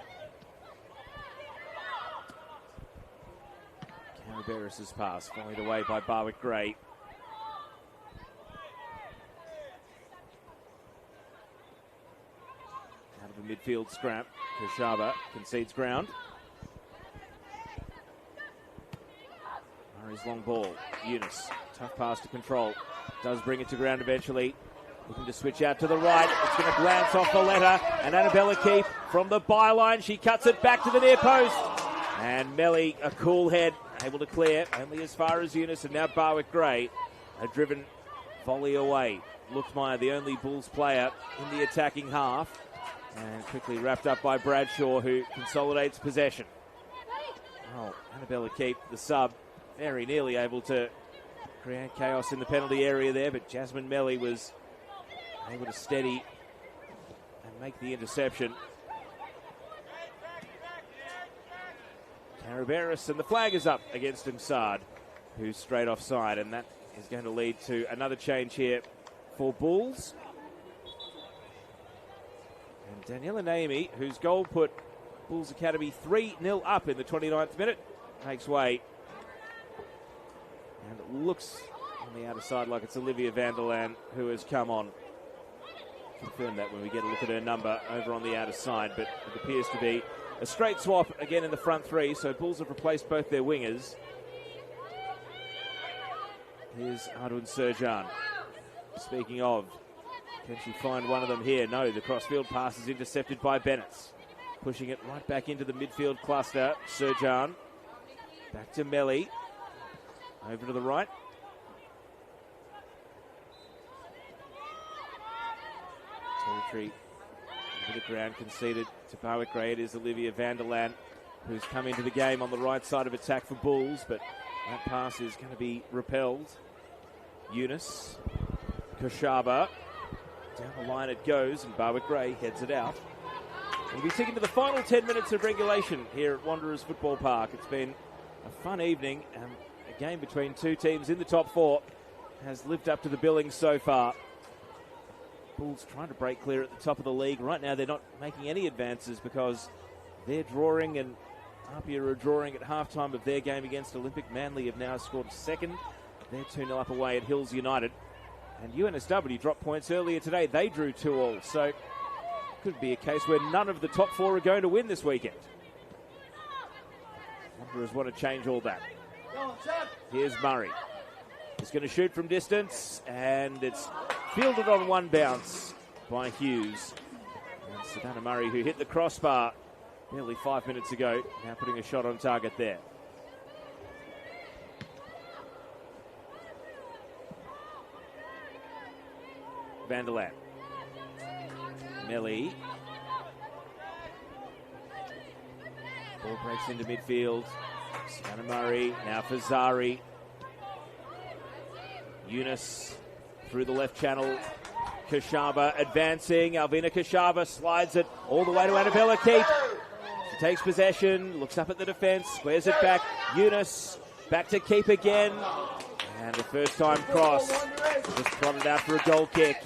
Caraberis' pass volleyed away by Barwick Gray. Out of a midfield scrap. Kashaba concedes ground. Murray's long ball. Yunus. Tough pass to control. Does bring it to ground eventually. Looking to switch out to the right. It's going to glance off Valletta. And Annabella Keep from the byline. She cuts it back to the near post. And Melly, a cool head, able to clear only as far as Yunus. And now Barwick Gray, a driven volley away. Luchtmeyer, the only Bulls player in the attacking half. And quickly wrapped up by Bradshaw, who consolidates possession. Oh, Annabella Keep, the sub, very nearly able to create chaos in the penalty area there, but Jasmine Melly was able to steady and make the interception. Caraberis, and the flag is up against Ngsad, who's straight offside, and that is going to lead to another change here for Bulls. And Daniela Naimi, whose goal put Bulls Academy 3-0 up in the 29th minute, makes way. And it looks on the outer side like it's Olivia Vanderland who has come on. Confirm that when we get a look at her number over on the outer side, but it appears to be a straight swap again in the front three, so Bulls have replaced both their wingers. Here's Arun Serjan. Speaking of, can she find one of them here? No, the crossfield pass is intercepted by Bennett. Pushing it right back into the midfield cluster. Serjan. Back to Melly. Over to the right. Territory over the ground conceded to Barwick Gray. It is Olivia Vanderland who's come into the game on the right side of attack for Bulls, but that pass is going to be repelled. Eunice. Koshaba. Down the line it goes, and Barwick Gray heads it out. We'll be ticking to the final 10 minutes of regulation here at Wanderers Football Park. It's been a fun evening, and a game between two teams in the top four has lived up to the billing so far. Bulls trying to break clear at the top of the league. Right now they're not making any advances because they're drawing, and Apia are drawing at halftime of their game against Olympic. Manly have now scored second. They're 2-0 up away at Hills United. And UNSW dropped points earlier today. They drew 2-2. So could be a case where none of the top four are going to win this weekend. Wanderers want to change all that. Here's Murray. He's going to shoot from distance, and it's fielded on one bounce by Hughes. And Savannah Murray, who hit the crossbar nearly 5 minutes ago, now putting a shot on target there. Vanderland. Melly. Ball breaks into midfield. Savannah Murray, now for Zari. Eunice through the left channel. Koshaba advancing. Alvina Koshaba slides it all the way to Annabella Keep. She takes possession, looks up at the defence, squares it back. Eunice back to Keep again. And the first time cross just trotted out for a goal kick.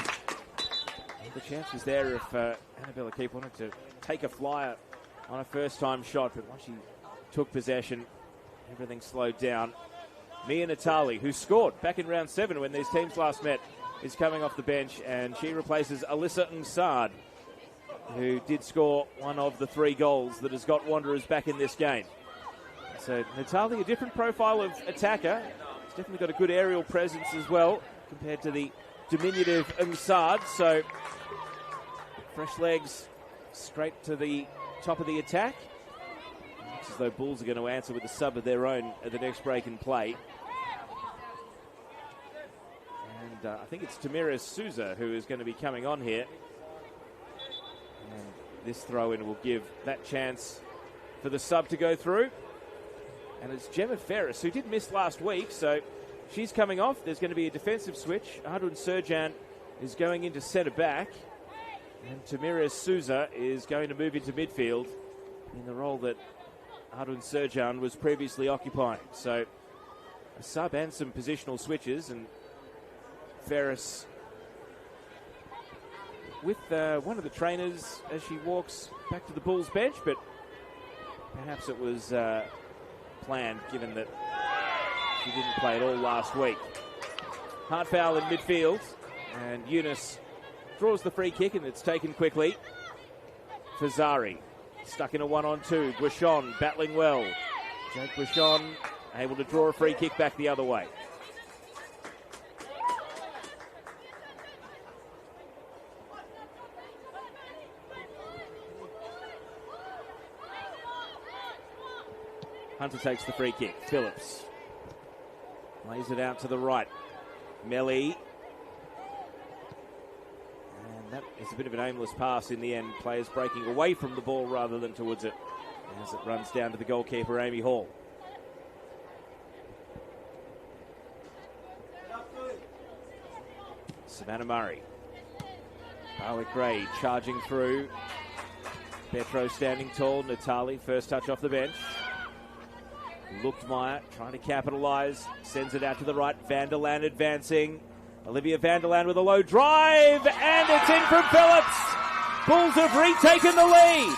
The chance was there if Annabella Keep wanted to take a flyer on a first time shot, but once she took possession, everything slowed down. Mia Natali, who scored back in round 7 when these teams last met, is coming off the bench, and she replaces Alyssa Nsard, who did score one of the 3 goals that has got Wanderers back in this game. So Natali, a different profile of attacker. He's definitely got a good aerial presence as well compared to the diminutive Nsard. So fresh legs straight to the top of the attack. Looks as though Bulls are going to answer with a sub of their own at the next break in play. And I think it's Tamira Souza who is going to be coming on here. And this throw-in will give that chance for the sub to go through. And it's Gemma Ferris, who did miss last week, so she's coming off. There's going to be a defensive switch. Arun Serjan is going into centre back. And Tamira Souza is going to move into midfield in the role that Arun Serjan was previously occupying. So a sub and some positional switches, and Ferris with one of the trainers as she walks back to the Bulls bench, but perhaps it was planned given that she didn't play at all last week. Hard foul in midfield, and Eunice draws the free kick, and it's taken quickly. Fazari stuck in a 1-on-2. Guichon battling well. Jake Guichon able to draw a free kick back the other way. Hunter takes the free kick. Phillips lays it out to the right. Melly. And that is a bit of an aimless pass in the end. Players breaking away from the ball rather than towards it as it runs down to the goalkeeper, Amy Hall. Savannah Murray. Barwick Gray charging through. Petro standing tall. Natali, first touch off the bench. Luchtmeyer trying to capitalise. Sends it out to the right. Vanderland advancing. Olivia Vanderland with a low drive. And it's in from Phillips. Bulls have retaken the lead.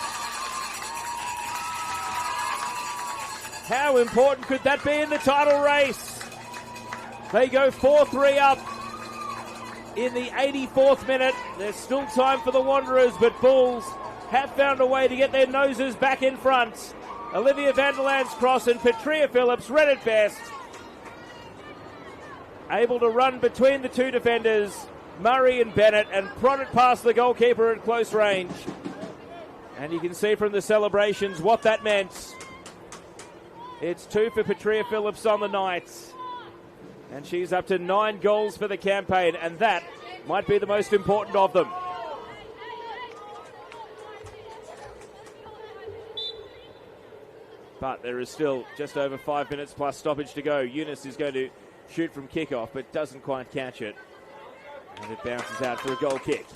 How important could that be in the title race? They go 4-3 up in the 84th minute. There's still time for the Wanderers, but Bulls have found a way to get their noses back in front. Olivia Vanderland's cross and Petria Phillips read it best. Able to run between the two defenders, Murray and Bennett, and prod it past the goalkeeper at close range. And you can see from the celebrations what that meant. It's 2 for Petria Phillips on the night. And she's up to 9 goals for the campaign, and that might be the most important of them. But there is still just over 5 minutes plus stoppage to go. Eunice is going to shoot from kickoff, but doesn't quite catch it. And it bounces out for a goal kick.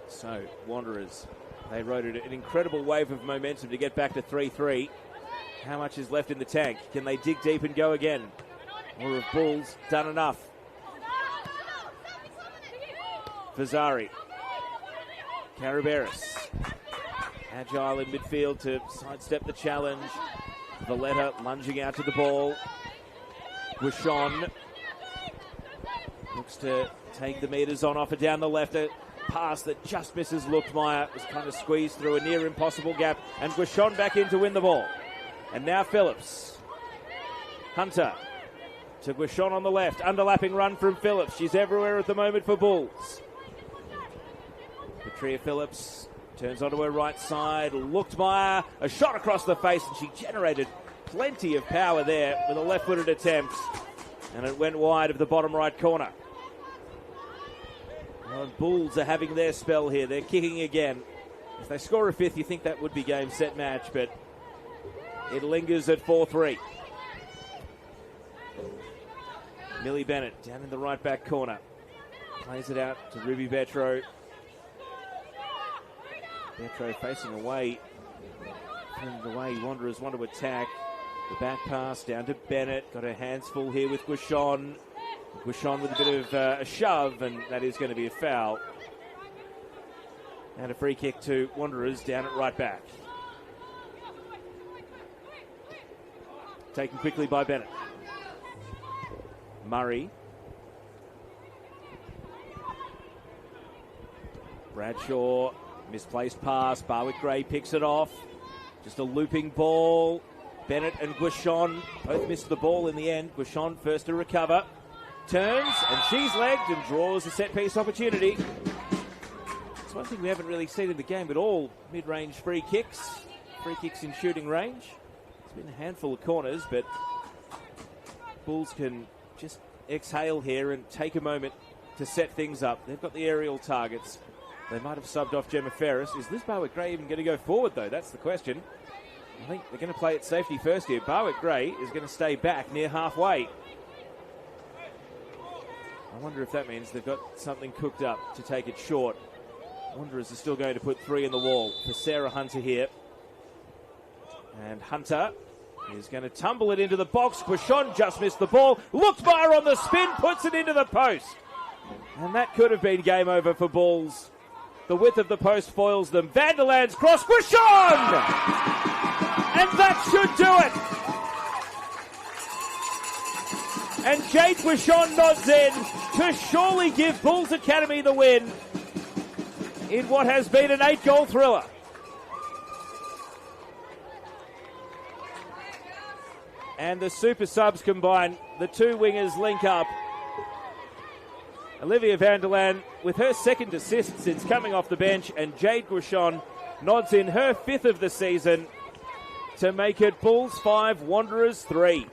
So, Wanderers, they rode an incredible wave of momentum to get back to 3-3. How much is left in the tank? Can they dig deep and go again? Or have Bulls done enough? Vazari. Caraberis. Agile in midfield to sidestep the challenge. Valletta lunging out to the ball. Guichon looks to take the meters on offer down the left. A pass that just misses Luchtmeyer. Was kind of squeezed through a near impossible gap. And Guichon back in to win the ball. And now Phillips. Hunter to Guichon on the left. Underlapping run from Phillips. She's everywhere at the moment for Bulls. Petria Phillips turns onto her right side. Luchtmeyer, a shot across the face, and she generated plenty of power there with a left-footed attempt. And it went wide of the bottom right corner. Well, Bulls are having their spell here. They're kicking again. If they score a fifth, you think that would be game, set, match, but it lingers at 4-3. Millie Bennett down in the right back corner. Plays it out to Ruby Betro. Betro facing away from the way Wanderers want to attack. The back pass down to Bennett. Got her hands full here with Guichon. Guichon with a bit of a shove, and that is going to be a foul. And a free kick to Wanderers down at right back. Taken quickly by Bennett. Murray. Bradshaw. Misplaced pass. Barwick-Gray picks it off. Just a looping ball. Bennett and Guichon both missed the ball in the end. Guichon first to recover. Turns, and she's legged and draws a set-piece opportunity. It's one thing we haven't really seen in the game at all. Mid-range free kicks in shooting range. It's been a handful of corners, but Bulls can just exhale here and take a moment to set things up. They've got the aerial targets. They might have subbed off Gemma Ferris. Is Liz Barwick-Gray even going to go forward, though? That's the question. I think they're going to play it safety first here. Barwick-Gray is going to stay back near halfway. I wonder if that means they've got something cooked up to take it short. Wanderers are still going to put 3 in the wall for Sarah Hunter here. And Hunter is going to tumble it into the box. Guichon just missed the ball. Luchtmeyer on the spin, puts it into the post. And that could have been game over for Bulls. The width of the post foils them. Vanderland's cross, Guichon! And that should do it. And Jade Guichon nods in to surely give Bulls Academy the win in what has been an 8-goal thriller. And the super subs combine. The two wingers link up. Olivia Vanderland with her second assist since coming off the bench, and Jade Guichon nods in her 5th of the season to make it Bulls 5, Wanderers 3.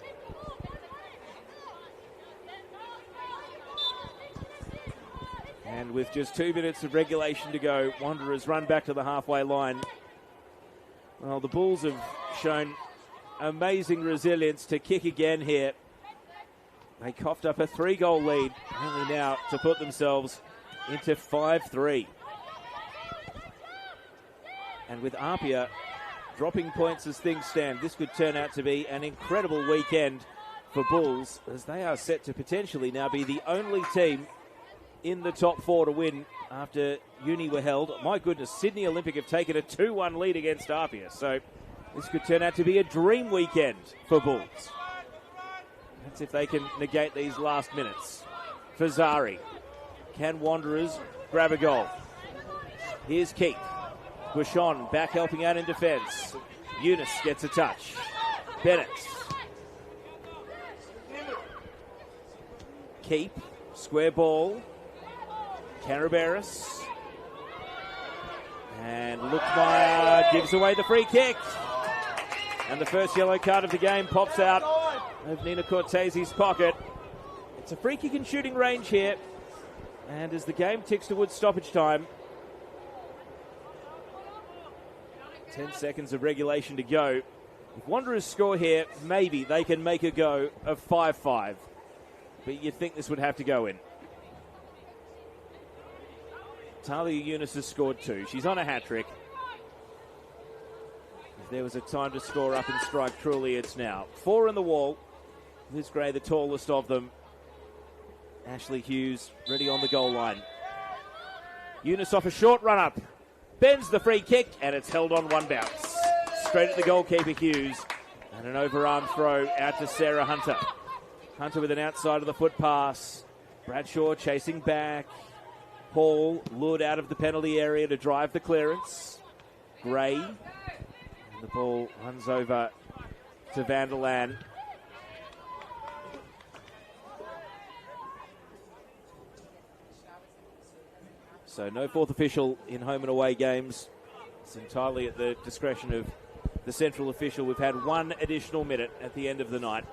And with just 2 minutes of regulation to go, Wanderers run back to the halfway line. Well, the Bulls have shown amazing resilience to kick again here. They coughed up a 3-goal lead, only now to put themselves into 5-3. And with Apia dropping points as things stand, this could turn out to be an incredible weekend for Bulls, as they are set to potentially now be the only team in the top 4 to win after Uni were held. My goodness, Sydney Olympic have taken a 2-1 lead against Apia. So this could turn out to be a dream weekend for Bulls. That's if they can negate these last minutes. Fazari. Can Wanderers grab a goal? Here's Keith. Bushon back helping out in defence. Eunice gets a touch. Bennett. Keep. Square ball. Caraberis. And Lookmeyer gives away the free kick. And the first yellow card of the game pops out of Nina Cortese's pocket. It's a free kick in shooting range here. And as the game ticks towards stoppage time, 10 seconds of regulation to go. If Wanderers score here, maybe they can make a go of 5-5. But you'd think this would have to go in. Talia Eunice has scored 2. She's on a hat-trick. If there was a time to score up and strike, truly it's now. 4 in the wall. Liz Gray, the tallest of them. Ashley Hughes ready on the goal line. Eunice off a short run-up. Bends the free kick, and it's held on one bounce. Straight at the goalkeeper, Hughes. And an overarm throw out to Sarah Hunter. Hunter with an outside of the foot pass. Bradshaw chasing back. Hall lured out of the penalty area to drive the clearance. Gray. And the ball runs over to Vanderland. So no fourth official in home and away games. It's entirely at the discretion of the central official. We've had 1 additional minute at the end of the night.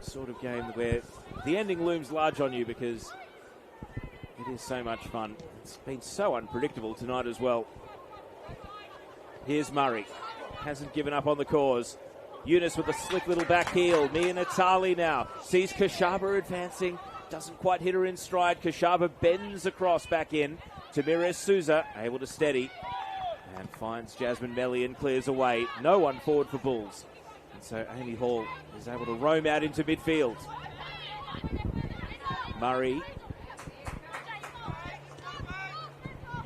Sort of game where the ending looms large on you because it is so much fun. It's been so unpredictable tonight as well. Here's Murray. Hasn't given up on the cause. Eunice with a slick little back heel. Mia Natali now sees Kashaba advancing. Doesn't quite hit her in stride. Kashaba bends across back in. Tamirez Souza able to steady and finds Jasmine Melly and clears away. No one forward for Bulls. And so Amy Hall is able to roam out into midfield. Murray.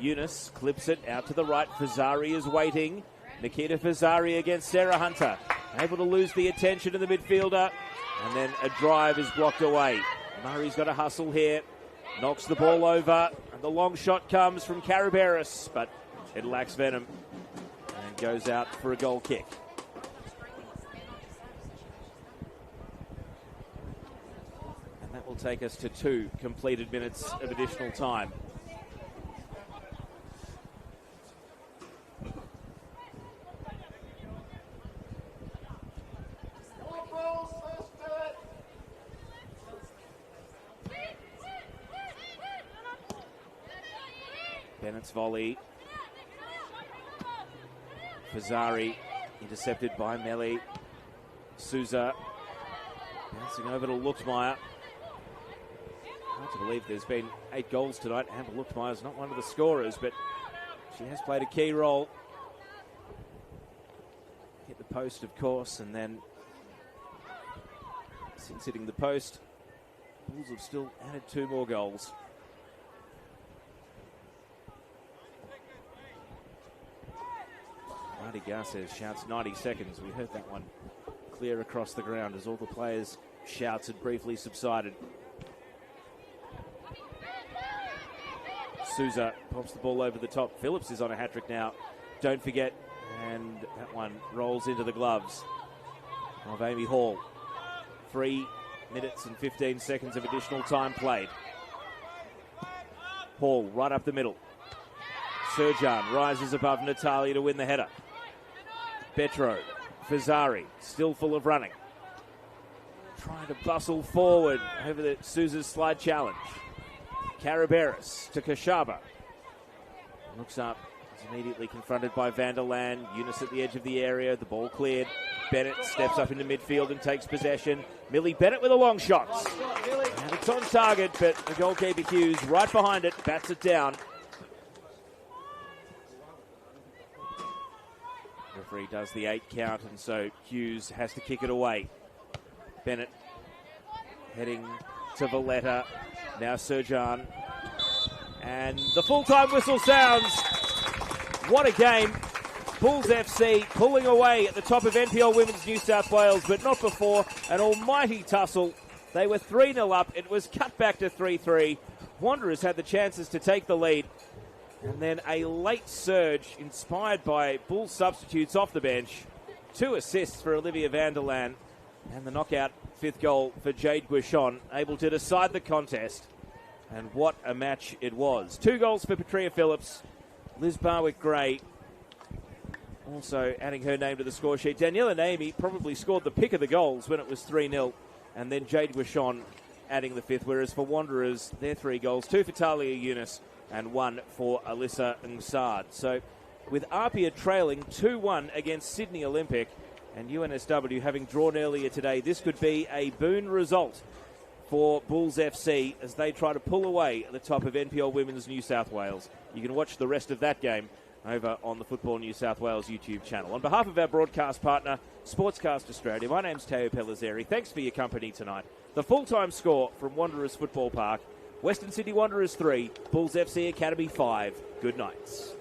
Eunice clips it out to the right. Fazari is waiting. Nikita Fazari against Sarah Hunter. Able to lose the attention of the midfielder. And then a drive is blocked away. Murray's got a hustle here. Knocks the ball over. And the long shot comes from Caraberis. But it lacks venom. And goes out for a goal kick. And that will take us to 2 completed minutes of additional time. Bennett's volley. Fazari intercepted by Melly. Souza bouncing over to Luchtmeyer. Hard to believe there's been 8 goals tonight. Amber Luchtmeyer's not one of the scorers, but she has played a key role. Hit the post, of course, and then since hitting the post, Bulls have still added 2 more goals. Marty Garces shouts 90 seconds. We heard that one clear across the ground as all the players' shouts had briefly subsided. Souza pops the ball over the top. Phillips is on a hat-trick now. Don't forget. And that one rolls into the gloves of Amy Hall. 3 minutes and 15 seconds of additional time played. Hall right up the middle. Surjan rises above Natalia to win the header. Betro, Fazari, still full of running. Trying to bustle forward over the Souza's slide challenge. Caraberis to Kashaba. Looks up, is immediately confronted by Vanderland. Eunice at the edge of the area, the ball cleared. Bennett steps up into midfield and takes possession. Millie Bennett with a long shot. And it's on target, but the goalkeeper Hughes right behind it, bats it down. Referee does the 8 count, and so Hughes has to kick it away. Bennett heading to Valletta. Now Serjan. And the full-time whistle sounds. What a game. Bulls FC pulling away at the top of NPL Women's New South Wales, but not before an almighty tussle. They were 3-0 up. It was cut back to 3-3. Wanderers had the chances to take the lead. And then a late surge inspired by Bulls substitutes off the bench. 2 assists for Olivia Vanderland. And the knockout 5th goal for Jade Guichon, able to decide the contest. And what a match it was. 2 goals for Petria Phillips. Liz Barwick-Gray also adding her name to the score sheet. Daniela Naimi probably scored the pick of the goals when it was 3-0. And then Jade Guichon adding the 5th. Whereas for Wanderers, their 3 goals. 2 for Talia Yunus and 1 for Alyssa Ngsard. So with Apia trailing 2-1 against Sydney Olympic and UNSW having drawn earlier today, this could be a boon result for Bulls FC as they try to pull away at the top of NPL Women's New South Wales. You can watch the rest of that game over on the Football New South Wales YouTube channel. On behalf of our broadcast partner, Sportscast Australia, my name's Teo Pellizzeri. Thanks for your company tonight. The full-time score from Wanderers Football Park, Western Sydney Wanderers 3, Bulls FC Academy 5. Good nights.